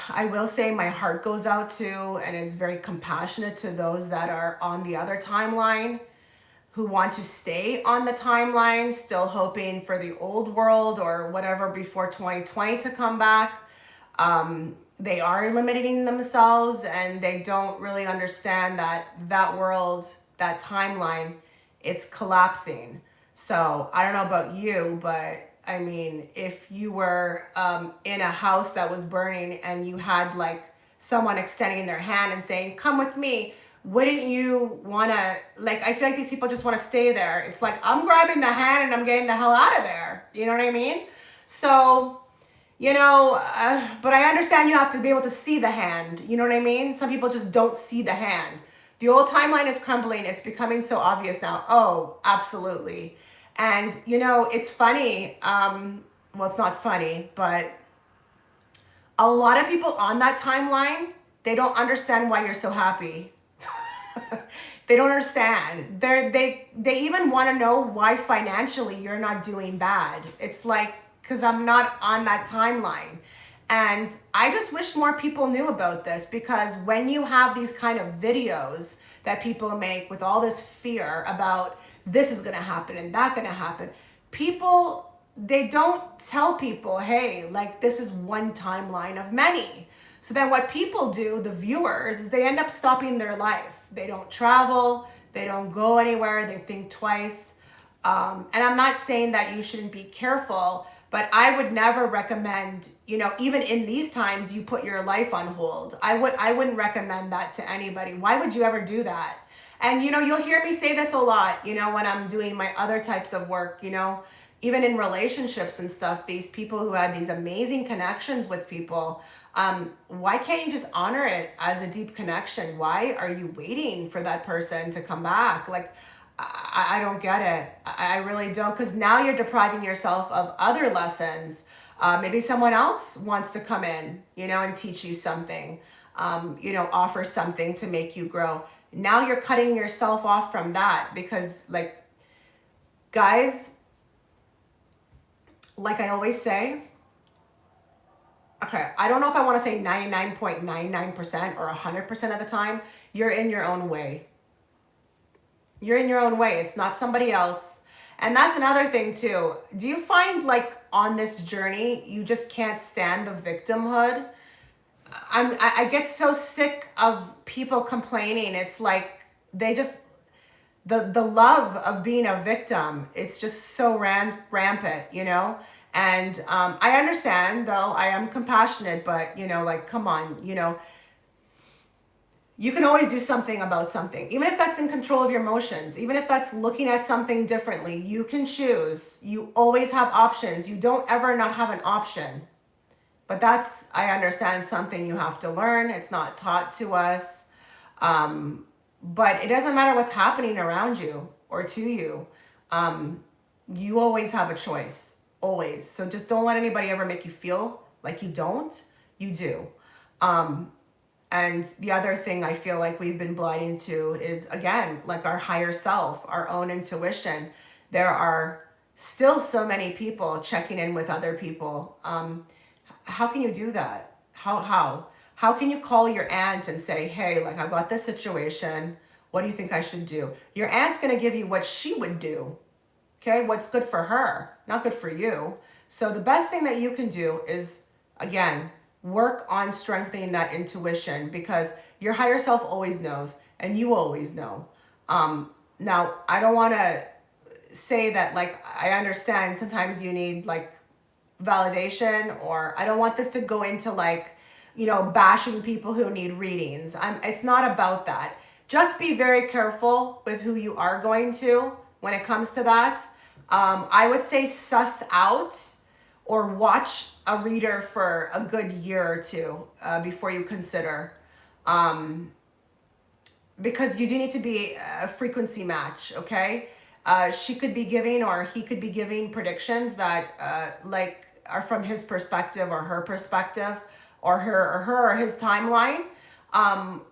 I will say my heart goes out to and is very compassionate to those that are on the other timeline, who want to stay on the timeline, still hoping for the old world or whatever before 2020 to come back. They are limiting themselves, and they don't really understand that that world, that timeline, it's collapsing. So I don't know about you, but I mean, if you were in a house that was burning and you had like someone extending their hand and saying, "Come with me," wouldn't you want to, like, I feel like these people just want to stay there. It's like, I'm grabbing the hand and I'm getting the hell out of there. You know what I mean? So, but I understand you have to be able to see the hand. You know what I mean? Some people just don't see the hand. The old timeline is crumbling. It's becoming so obvious now. Oh, absolutely. And, it's funny. Well, it's not funny, but a lot of people on that timeline, they don't understand why you're so happy. They don't understand. They even want to know why financially you're not doing bad. It's like, because I'm not on that timeline. And I just wish more people knew about this, because when you have these kind of videos that people make with all this fear about this is going to happen and that going to happen, people, they don't tell people, hey, like, this is one timeline of many. So then what people do, the viewers, is they end up stopping their life. They don't travel, they don't go anywhere, they think twice. And I'm not saying that you shouldn't be careful, but I would never recommend, even in these times, you put your life on hold. I wouldn't recommend that to anybody. Why would you ever do that? And, you'll hear me say this a lot, when I'm doing my other types of work, even in relationships and stuff, these people who had these amazing connections with people, why can't you just honor it as a deep connection? Why are you waiting for that person to come back? Like, I don't get it. I really don't, because now you're depriving yourself of other lessons. Maybe someone else wants to come in, and teach you something, offer something to make you grow. Now you're cutting yourself off from that, because, like, guys, like I always say, okay, I don't know if I want to say 99.99% or 100% of the time, you're in your own way. You're in your own way. It's not somebody else. And that's another thing too. Do you find, like, on this journey, you just can't stand the victimhood? I get so sick of people complaining. It's like they just, the love of being a victim, it's just so rampant, And I understand, though, I am compassionate, but, like, come on, you can always do something about something, even if that's in control of your emotions, even if that's looking at something differently. You can choose. You always have options. You don't ever not have an option. But that's, I understand, something you have to learn. It's not taught to us. But it doesn't matter what's happening around you or to you. You always have a choice, always. So just don't let anybody ever make you feel like you don't. You do. And the other thing I feel like we've been blinded to is, again, like, our higher self, our own intuition. There are still so many people checking in with other people. How can you do that? How can you call your aunt and say, hey, like, I've got this situation. What do you think I should do? Your aunt's going to give you what she would do. Okay, what's good for her, not good for you. So the best thing that you can do is, again, work on strengthening that intuition, because your higher self always knows, and you always know. Now, I don't want to say that, like, I understand sometimes you need, like, validation, or I don't want this to go into, like, bashing people who need readings. It's not about that. Just be very careful with who you are going to when it comes to that. I would say suss out or watch a reader for a good year or two before you consider. Because you do need to be a frequency match, okay? She could be giving, or he could be giving, predictions that like are from his perspective or her perspective, or her or his timeline.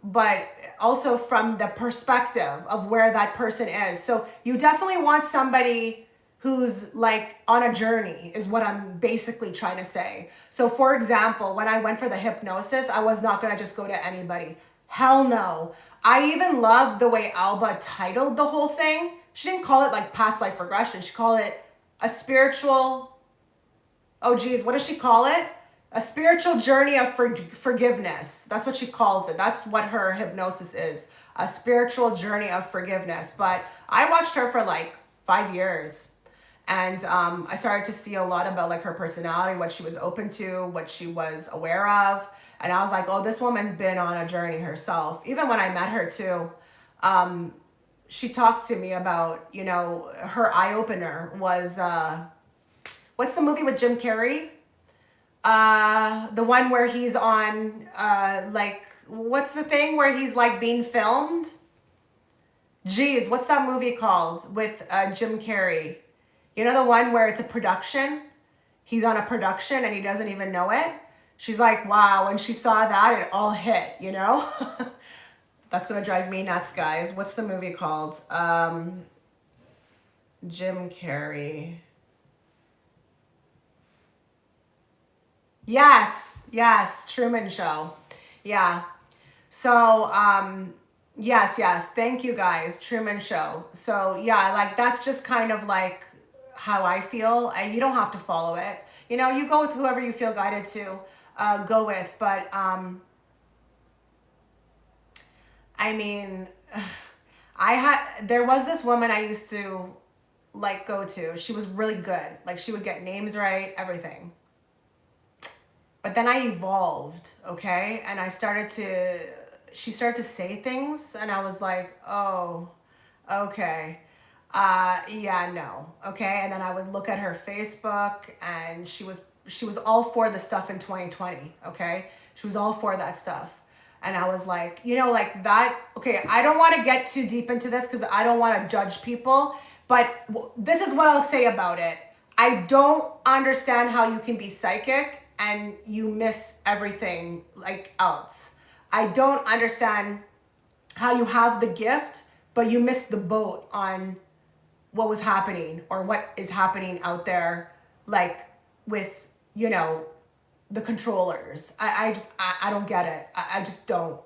But also from the perspective of where that person is. So you definitely want somebody who's, like, on a journey, is what I'm basically trying to say. So for example, when I went for the hypnosis, I was not going to just go to anybody. Hell no. I even love the way Alba titled the whole thing. She didn't call it, like, past life regression. She called it a spiritual, oh geez, what does she call it? A spiritual journey of forgiveness. That's what she calls it. That's what her hypnosis is. A spiritual journey of forgiveness. But I watched her for like 5 years. And I started to see a lot about like her personality, what she was open to, what she was aware of. And I was like, oh, this woman's been on a journey herself. Even when I met her too, she talked to me about, you know, her eye opener was, what's the movie with Jim Carrey? The one where he's on, like, what's the thing where he's like being filmed? Geez, what's that movie called with Jim Carrey? You know, the one where it's a production? He's on a production and he doesn't even know it. She's like, wow, when she saw that, it all hit, you know? That's gonna drive me nuts, guys. What's the movie called? Jim Carrey. Yes, Truman Show. Yeah. So, yes, thank you guys, Truman Show. So yeah, like that's just kind of like how I feel. You don't have to follow it. You know, you go with whoever you feel guided to go with. But I mean, there was this woman I used to like go to. She was really good. Like she would get names right, everything. But then I evolved, okay? And she started to say things and I was like, oh, okay. Yeah, no. Okay. And then I would look at her Facebook and she was all for the stuff in 2020. Okay. She was all for that stuff. And I was like, you know, like that. Okay. I don't want to get too deep into this because I don't want to judge people, but this is what I'll say about it. I don't understand how you can be psychic and you miss everything like else. I don't understand how you have the gift, but you missed the boat on what was happening or what is happening out there, like with, you know, the controllers. I don't get it. I just don't.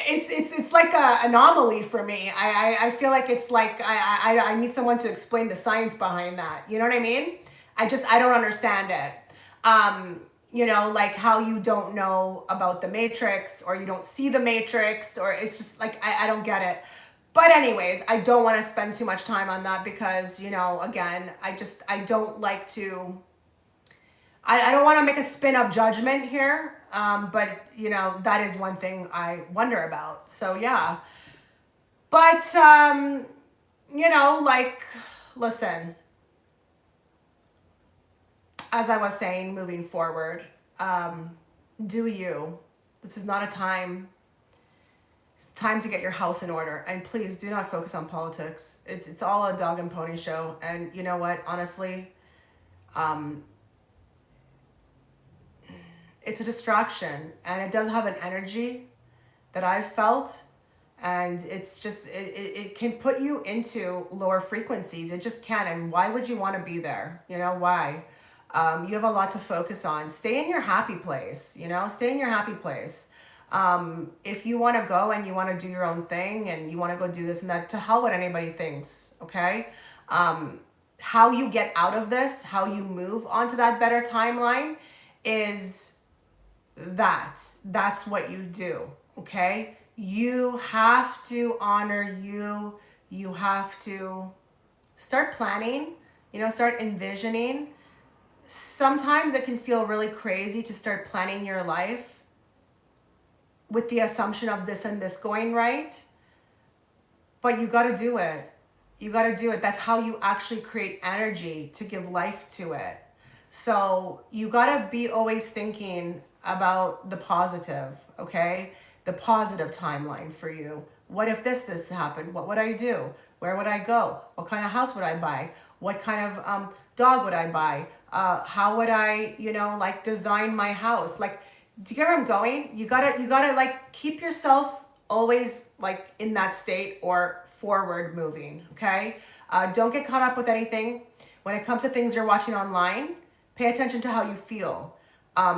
It's like a anomaly for me. I feel like it's like I need someone to explain the science behind that. You know what I mean? I don't understand it. You know, like how you don't know about the Matrix or you don't see the Matrix, or it's just like I don't get it. But anyways, I don't want to spend too much time on that because, you know, again, I don't like to, I don't want to make a spin of judgment here. But you know, that is one thing I wonder about. So yeah, but, you know, like, listen, as I was saying, moving forward, do you, this is not a time. It's time to get your house in order, and please do not focus on politics. It's all a dog and pony show. And you know what? Honestly, it's a distraction, and it does have an energy that I've felt, and it's just it can put you into lower frequencies. It just can. And why would you want to be there? You know why? You have a lot to focus on. Stay in your happy place. You know, stay in your happy place. If you want to go and you want to do your own thing and you want to go do this and that, to hell what anybody thinks, okay? How you get out of this, how you move onto that better timeline is that's what you do, okay? You have to honor you. You have to start planning, you know, start envisioning. Sometimes it can feel really crazy to start planning your life with the assumption of this and this going right. But you got to do it. You got to do it. That's how you actually create energy to give life to it. So you got to be always thinking about the positive, okay? The positive timeline for you. What if this happened? What would I do? Where would I go? What kind of house would I buy? What kind of dog would I buy? How would I, you know, like design my house? Like, do you get where I'm going? You gotta like keep yourself always like in that state or forward moving, okay? Don't get caught up with anything. When it comes to things you're watching online, pay attention to how you feel.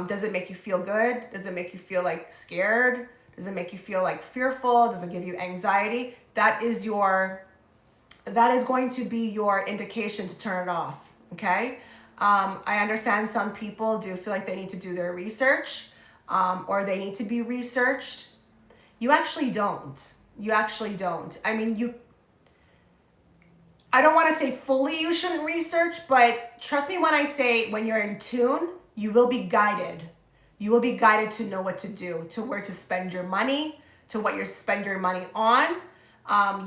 Does it make you feel good? Does it make you feel like scared? Does it make you feel like fearful? Does it give you anxiety? That is going to be your indication to turn it off, okay? I understand some people do feel like they need to do their research, or they need to be researched. You actually don't. You actually don't. I mean, I don't want to say fully you shouldn't research, but trust me when I say when you're in tune, you will be guided. You will be guided to know what to do, to where to spend your money, to what you spend your money on.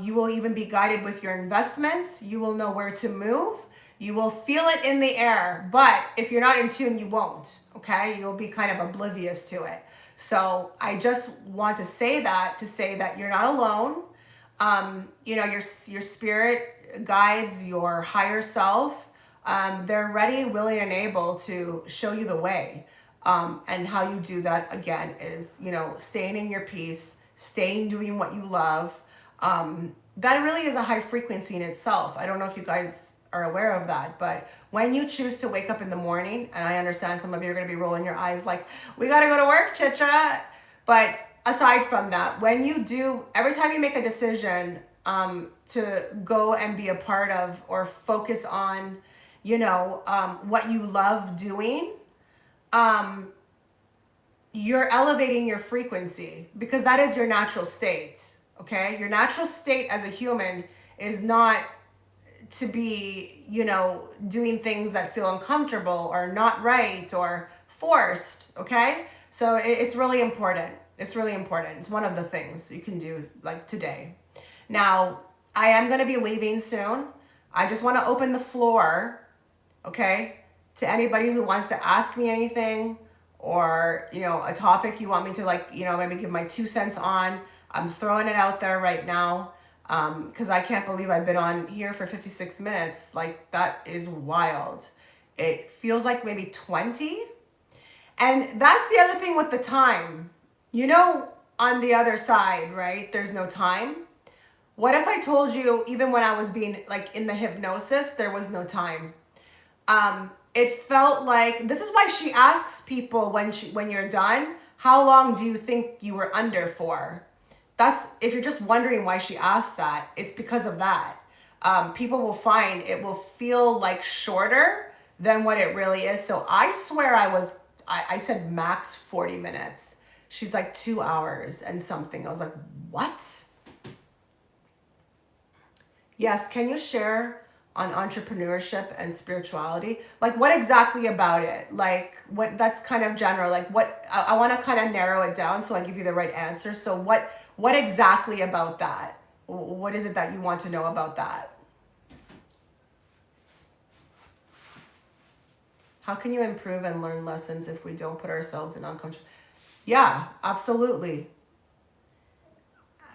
You will even be guided with your investments. You will know where to move. You will feel it in the air. But if you're not in tune, you won't. Okay? You'll be kind of oblivious to it. So I just want to say that you're not alone. Your spirit guides, your higher self. They're ready, willing, and able to show you the way. And how you do that again is, staying in your peace, staying doing what you love. That really is a high frequency in itself. I don't know if you guys are aware of that, but when you choose to wake up in the morning, and I understand some of you are going to be rolling your eyes like, we got to go to work, Chitra. But aside from that, every time you make a decision to go and be a part of or focus on, what you love doing, you're elevating your frequency, because that is your natural state. Okay, your natural state as a human is not to be, doing things that feel uncomfortable or not right or forced. Okay, so it's really important. It's really important. It's one of the things you can do, like today. Now, I am going to be leaving soon. I just want to open the floor, okay, to anybody who wants to ask me anything, or, a topic you want me to, maybe give my 2 cents on. I'm throwing it out there right now, because I can't believe I've been on here for 56 minutes. Like, that is wild. It feels like maybe 20. And that's the other thing with the time. On the other side, right, there's no time. What if I told you, even when I was being, in the hypnosis, there was no time? It felt like, this is why she asks people when you're done, how long do you think you were under for? If you're just wondering why she asked that, it's because of that. People will find it will feel like shorter than what it really is. So I swear I said max 40 minutes. She's like 2 hours and something. I was like, what? Yes, can you share on entrepreneurship and spirituality? Like, what exactly about it? Like, what, that's kind of general. Like, what, I want to kind of narrow it down so I give you the right answer. So what exactly about that? What is it that you want to know about that? How can you improve and learn lessons if we don't put ourselves in uncomfortable? Yeah, absolutely.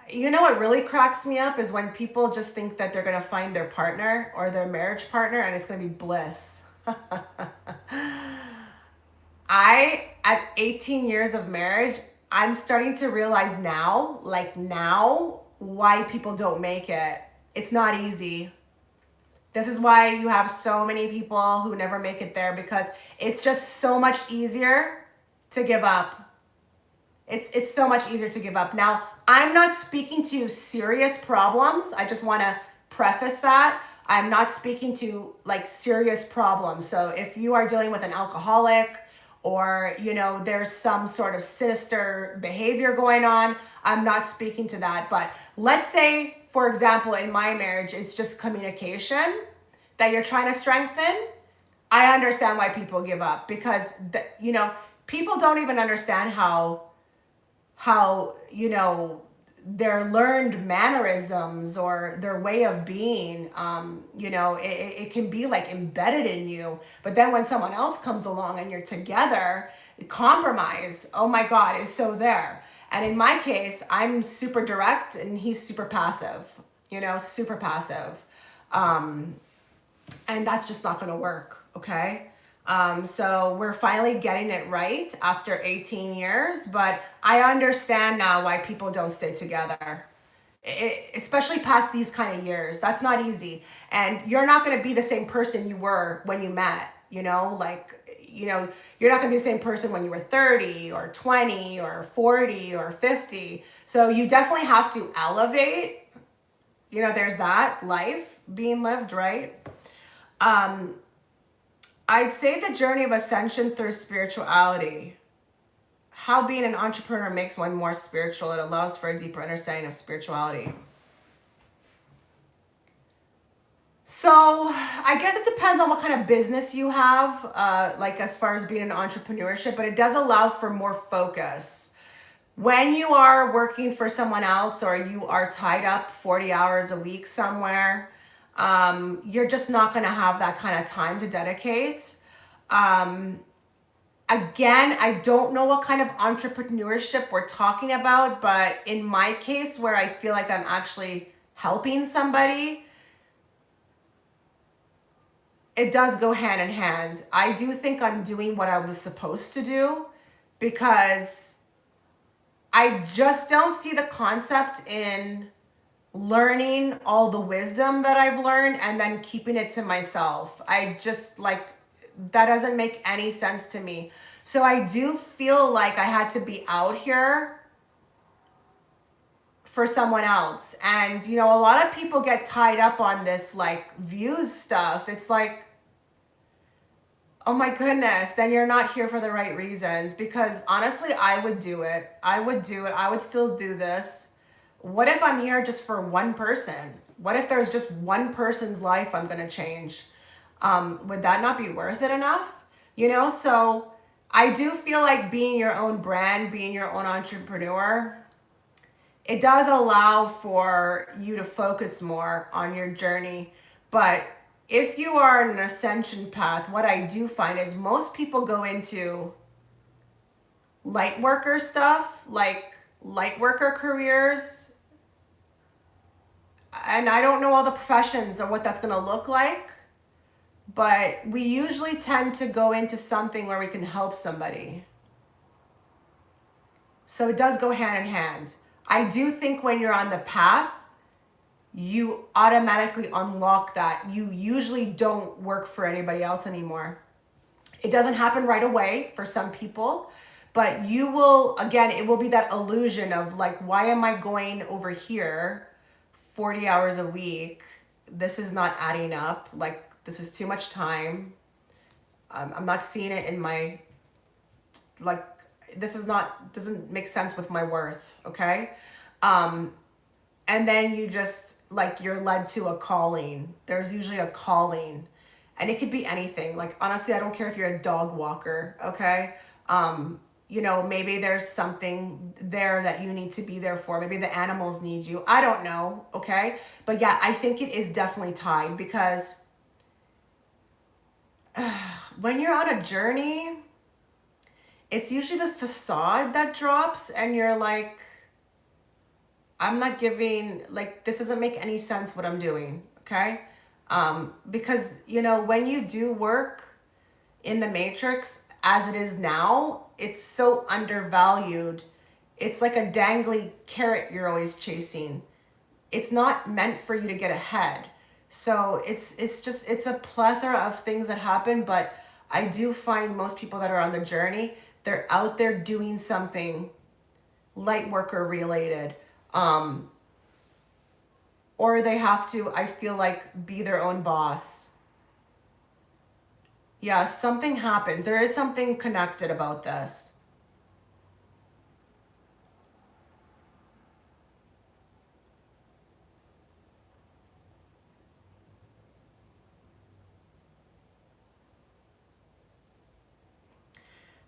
You know what really cracks me up is when people just think that they're going to find their partner or their marriage partner and it's going to be bliss. At 18 years of marriage, I'm starting to realize now, why people don't make it. It's not easy. This is why you have so many people who never make it there, because it's just so much easier to give up. It's so much easier to give up. Now, I'm not speaking to serious problems. I just want to preface that. I'm not speaking to serious problems. So if you are dealing with an alcoholic, or, there's some sort of sinister behavior going on, I'm not speaking to that. But let's say, for example, in my marriage, it's just communication that you're trying to strengthen. I understand why people give up, because, people don't even understand how their learned mannerisms or their way of being, it can be embedded in you. But then when someone else comes along and you're together, compromise, oh my God, is so there. And in my case, I'm super direct and he's super passive, super passive. And that's just not going to work. Okay. So we're finally getting it right after 18 years, but I understand now why people don't stay together, especially past these kind of years. That's not easy. And you're not going to be the same person you were when you met, you're not going to be the same person when you were 30 or 20 or 40 or 50. So you definitely have to elevate, there's that life being lived, right? I'd say the journey of ascension through spirituality. How being an entrepreneur makes one more spiritual. It allows for a deeper understanding of spirituality. So I guess it depends on what kind of business you have, like as far as being an entrepreneurship, but it does allow for more focus. When you are working for someone else or you are tied up 40 hours a week somewhere, you're just not going to have that kind of time to dedicate. Again, I don't know what kind of entrepreneurship we're talking about, but in my case, where I feel like I'm actually helping somebody, it does go hand in hand. I do think I'm doing what I was supposed to do because I just don't see the concept in learning all the wisdom that I've learned and then keeping it to myself. I just like, that doesn't make any sense to me. So I do feel like I had to be out here for someone else. And, you know, a lot of people get tied up on this like views stuff. It's like, oh my goodness, then you're not here for the right reasons. Because honestly, I would do it. I would do it. I would still do this. What if I'm here just for one person? What if there's just one person's life I'm going to change? Would that not be worth it enough? You know, so I do feel like being your own brand, being your own entrepreneur, it does allow for you to focus more on your journey. But if you are on an ascension path, what I do find is most people go into light worker stuff, like light worker careers. And I don't know all the professions or what that's going to look like, but we usually tend to go into something where we can help somebody. So it does go hand in hand. I do think when you're on the path, you automatically unlock that. You usually don't work for anybody else anymore. It doesn't happen right away for some people, but you will, again, it will be that illusion of like, why am I going over here 40 hours a week? This is not adding up. Like, this is too much time. I'm not seeing it in my, like, this is not, doesn't make sense with my worth, okay? And then you just, like, you're led to a calling. There's usually a calling. And it could be anything. Like, honestly, I don't care if you're a dog walker, okay? You know, maybe there's something there that you need to be there for. Maybe the animals need you. I don't know, okay? But yeah, I think it is definitely tied because when you're on a journey, it's usually the facade that drops and you're like, I'm not giving, like, this doesn't make any sense what I'm doing, okay? Because, you know, when you do work in the matrix as it is now, it's so undervalued. It's like a dangly carrot you're always chasing. It's not meant for you to get ahead. So it's a plethora of things that happen, but I do find most people that are on the journey, they're out there doing something light worker related. Or they have to, I feel like, be their own boss. Yeah, something happened. There is something connected about this.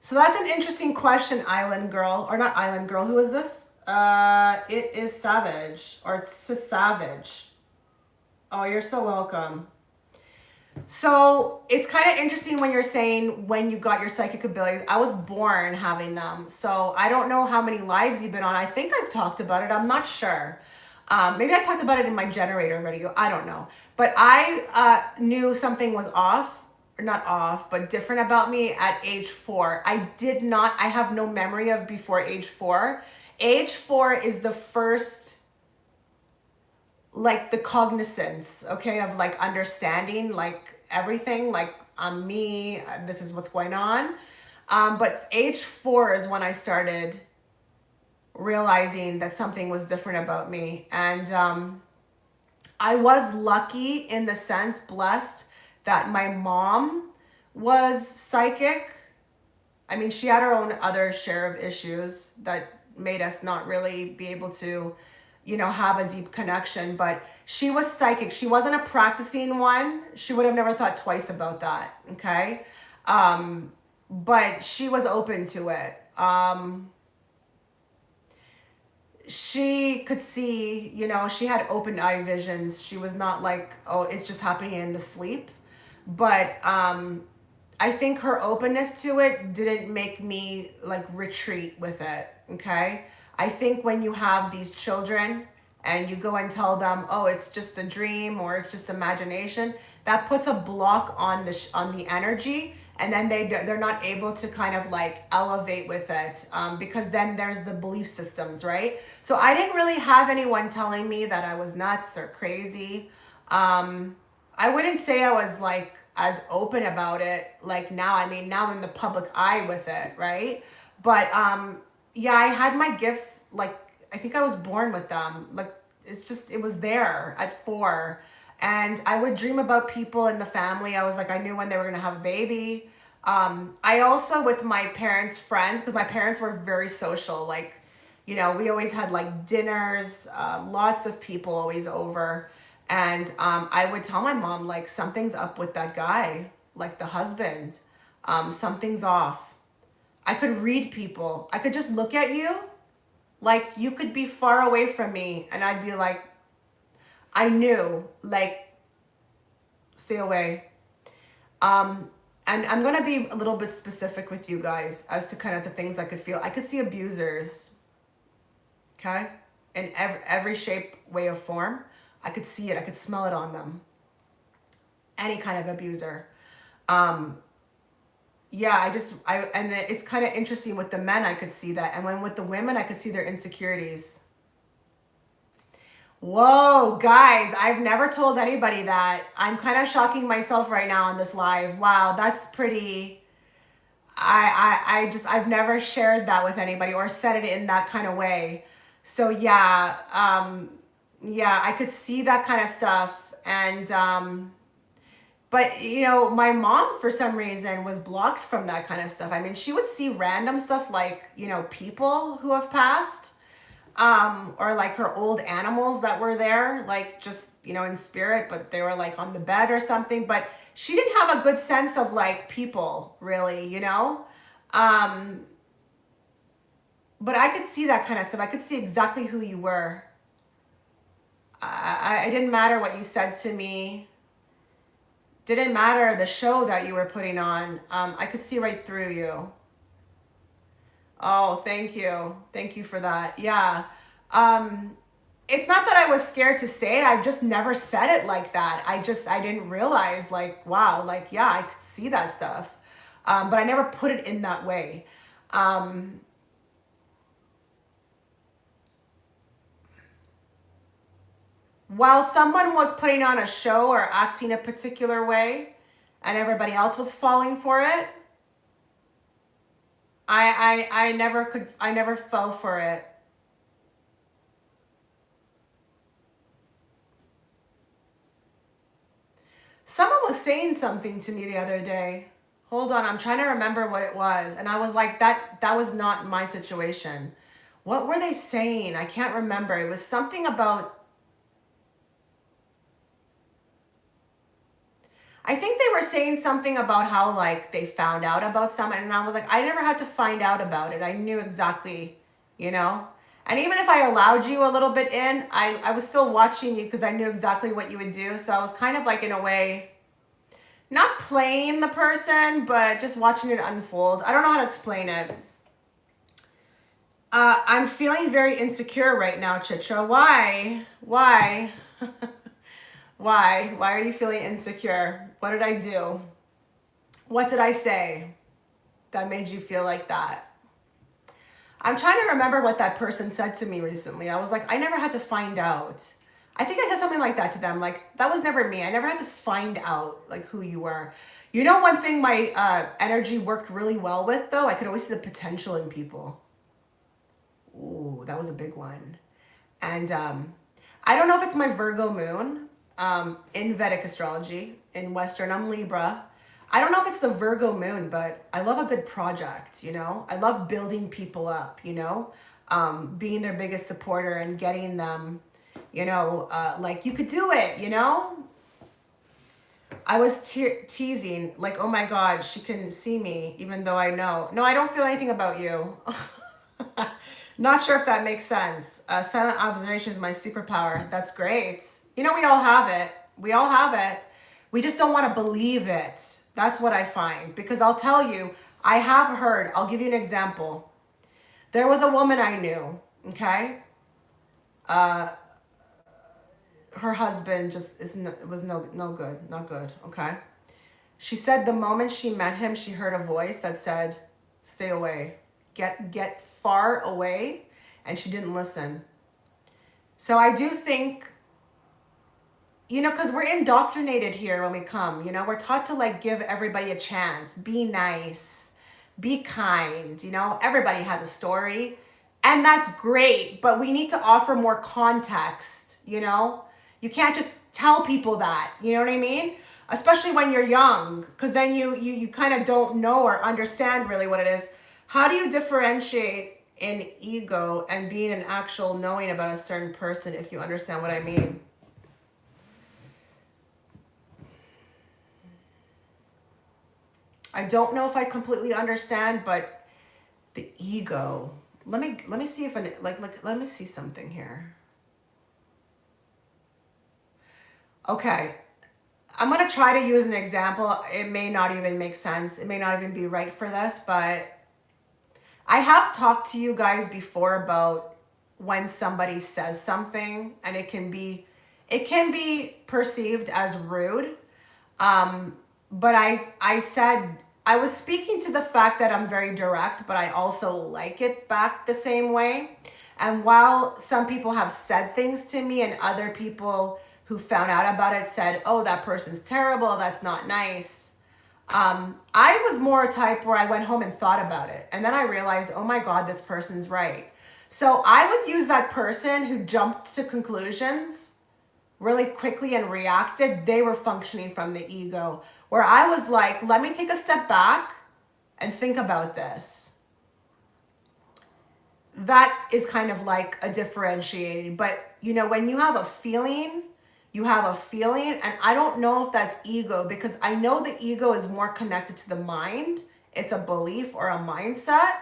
So that's an interesting question, Island Girl. Or not Island Girl. Who is this? It is Savage. Or it's Savage. Oh, you're so welcome. So it's kind of interesting when you're saying when you got your psychic abilities. I was born having them. So I don't know how many lives you've been on. I think I've talked about it. I'm not sure. Maybe I talked about it in my generator video. I don't know. But I knew something was off, or not off, but different about me at age 4. I have no memory of before age 4. Age 4 is the first, like, the cognizance, okay, of like understanding like everything, like I'm me, this is what's going on. But age 4 is when I started realizing that something was different about me. And I was lucky in the sense, blessed, that my mom was psychic. I mean, she had her own other share of issues that made us not really be able to, have a deep connection. But she was psychic. She wasn't a practicing one. She would have never thought twice about that. Okay. But she was open to it. She could see, she had open eye visions. She was not like, oh, it's just happening in the sleep. But I think her openness to it didn't make me like retreat with it. Okay. I think when you have these children and you go and tell them, oh, it's just a dream or it's just imagination, that puts a block on the energy, and then they're not able to kind of like elevate with it, because then there's the belief systems, right? So I didn't really have anyone telling me that I was nuts or crazy. I wouldn't say I was like as open about it like now. I mean, now I'm in the public eye with it, right? But yeah, I had my gifts. Like, I think I was born with them. Like, it was there at 4. And I would dream about people in the family. I was like, I knew when they were gonna have a baby. I also, with my parents' friends, because my parents were very social. Like, we always had like dinners, lots of people always over. And I would tell my mom, like, something's up with that guy, like the husband. Something's off. I could read people. I could just look at you. Like, you could be far away from me, and I'd be like, I knew, like, stay away. And I'm going to be a little bit specific with you guys as to kind of the things I could feel. I could see abusers, okay? In every shape, way, or form. I could see it. I could smell it on them. Any kind of abuser. Yeah, and it's kind of interesting with the men, I could see that. And when with the women, I could see their insecurities. Whoa, guys, I've never told anybody that. I'm kind of shocking myself right now on this live. Wow, that's pretty. I've never shared that with anybody or said it in that kind of way. So yeah, yeah, I could see that kind of stuff. And, but my mom, for some reason, was blocked from that kind of stuff. I mean, she would see random stuff like, people who have passed, or like her old animals that were there, like just, in spirit, but they were like on the bed or something. But she didn't have a good sense of like people, really, but I could see that kind of stuff. I could see exactly who you were. I didn't matter what you said to me. Didn't matter the show that you were putting on. I could see right through you. Oh, thank you. Thank you for that. Yeah. It's not that I was scared to say it. I've just never said it like that. I didn't realize, like, wow, like, yeah, I could see that stuff. But I never put it in that way. While someone was putting on a show or acting a particular way and everybody else was falling for it, I never fell for it. Someone was saying something to me the other day. Hold on, I'm trying to remember what it was. And I was like, that was not my situation. What were they saying? I can't remember. It was something about, I think they were saying something about how like they found out about someone, and I was like, I never had to find out about it. I knew exactly, you know? And even if I allowed you a little bit in, I was still watching you because I knew exactly what you would do. So I was kind of like, in a way, not playing the person, but just watching it unfold. I don't know how to explain it. I'm feeling very insecure right now, Chitra. Why? Why? Why? Why are you feeling insecure? What did I do? What did I say that made you feel like that? I'm trying to remember what that person said to me recently. I was like, I never had to find out. I think I said something like that to them. Like, that was never me. I never had to find out like who you were. You know, one thing my energy worked really well with, though, I could always see the potential in people. Ooh, that was a big one. And I don't know if it's my Virgo moon in Vedic astrology. In Western, I'm Libra. I don't know if it's the Virgo moon, but I love a good project, you know? I love building people up, you know? Being their biggest supporter and getting them, you know, like, you could do it, you know? I was teasing, like, oh my God, she can see me, even though I know. No, I don't feel anything about you. Not sure if that makes sense. Silent observation is my superpower. That's great. You know, we all have it. We all have it. We just don't want to believe it. That's what I find. Because I'll tell you, I have heard, I'll give you an example. There was a woman I knew, okay? Her husband just was no good, not good, okay? She said the moment she met him, she heard a voice that said, "Stay away. Get far away." And she didn't listen. So I do think, you know, because we're indoctrinated here when we come, you know, we're taught to like give everybody a chance, be nice, be kind, you know, everybody has a story. And that's great, but we need to offer more context, you know? You can't just tell people that, you know what I mean? Especially when you're young, because then you kind of don't know or understand really what it is. How do you differentiate an ego and being an actual knowing about a certain person, if you understand what I mean? I don't know if I completely understand, but the ego. Let me see if let me see something here. Okay. I'm going to try to use an example. It may not even make sense. It may not even be right for this, but I have talked to you guys before about when somebody says something and it can be perceived as rude. But I said I was speaking to the fact that I'm very direct, but I also like it back the same way. And while some people have said things to me and other people who found out about it said, "Oh, that person's terrible, that's not nice." I was more a type where I went home and thought about it. And then I realized, oh my God, this person's right. So I would use that person who jumped to conclusions really quickly and reacted. They were functioning from the ego, where I was like, let me take a step back and think about this. That is kind of like a differentiating. But, you know, when you have a feeling, you have a feeling, and I don't know if that's ego, because I know the ego is more connected to the mind. It's a belief or a mindset.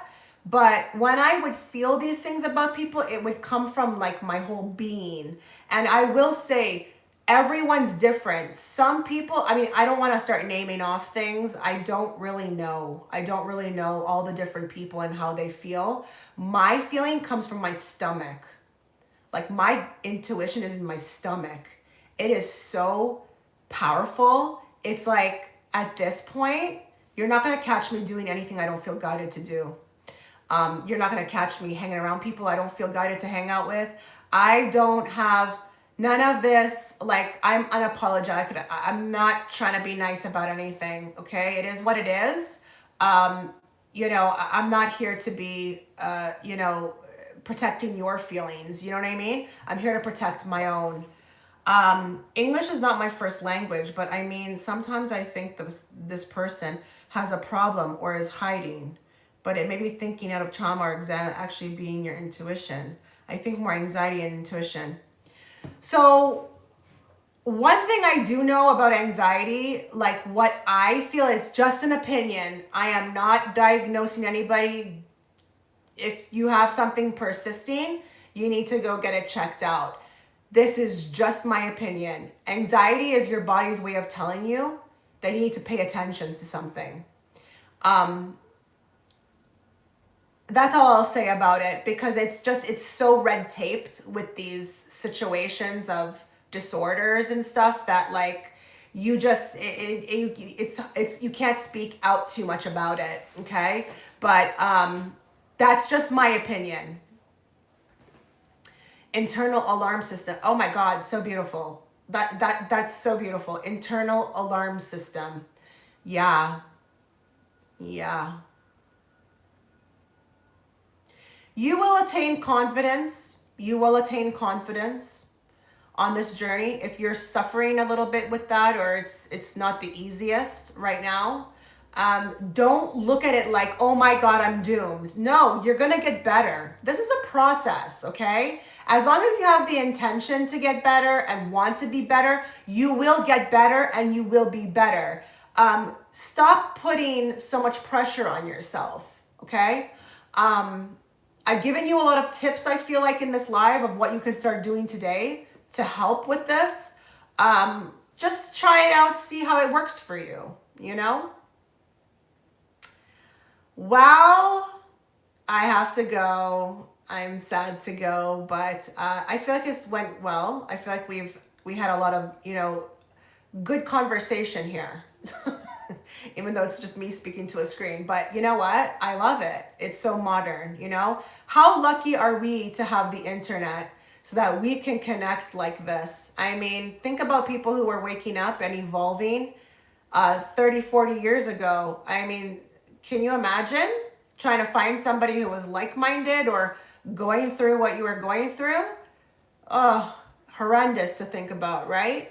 But when I would feel these things about people, it would come from like my whole being. And I will say, everyone's different. Some people, I mean, I don't want to start naming off things. I don't really know. I don't really know all the different people and how they feel. My feeling comes from my stomach. Like, my intuition is in my stomach. It is so powerful. It's like, at this point, you're not going to catch me doing anything I don't feel guided to do. You're not going to catch me hanging around people I don't feel guided to hang out with. I don't have none of this. Like, I'm unapologetic. I'm not trying to be nice about anything. Okay. It is what it is. You know, I'm not here to be, you know, protecting your feelings. You know what I mean? I'm here to protect my own. English is not my first language, but I mean, sometimes I think this person has a problem or is hiding, but it may be thinking out of trauma or actually being your intuition. I think more anxiety and intuition. So one thing I do know about anxiety, like what I feel is just an opinion. I am not diagnosing anybody. If you have something persisting, you need to go get it checked out. This is just my opinion. Anxiety is your body's way of telling you that you need to pay attention to something. That's all I'll say about it, because it's so red taped with these situations of disorders and stuff that like you just it's you can't speak out too much about it, okay? But that's just my opinion. Internal alarm system. Oh my God, so beautiful. That's so beautiful. Internal alarm system. Yeah. Yeah. You will attain confidence. You will attain confidence. on this journey, if you're suffering a little bit with that, or it's not the easiest right now, don't look at it like, oh my God, I'm doomed. No, you're gonna get better. This is a process, okay? As long as you have the intention to get better and want to be better, you will get better and you will be better. Stop putting so much pressure on yourself, okay? I've given you a lot of tips, I feel like, in this live of what you can start doing today to help with this. Just try it out, see how it works for you, you know? Well, I have to go. I'm sad to go, but I feel like this went well. I feel like we had a lot of, good conversation here. Even though it's just me speaking to a screen. But you know what? I love it. It's so modern, How lucky are we to have the internet so that we can connect like this? I mean, think about people who were waking up and evolving 30, 40 years ago. I mean, can you imagine trying to find somebody who was like-minded or going through what you were going through? Oh, horrendous to think about, right?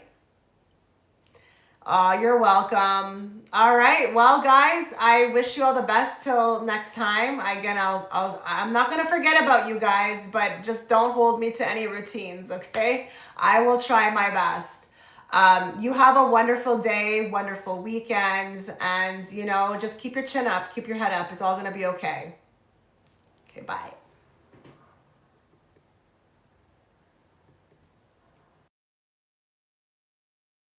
You're welcome. All right. Well, guys, I wish you all the best till next time. Again, I'm not going to forget about you guys, but just don't hold me to any routines, okay? I will try my best. You have a wonderful day, wonderful weekends, and, just keep your chin up, keep your head up. It's all going to be okay. Okay, bye.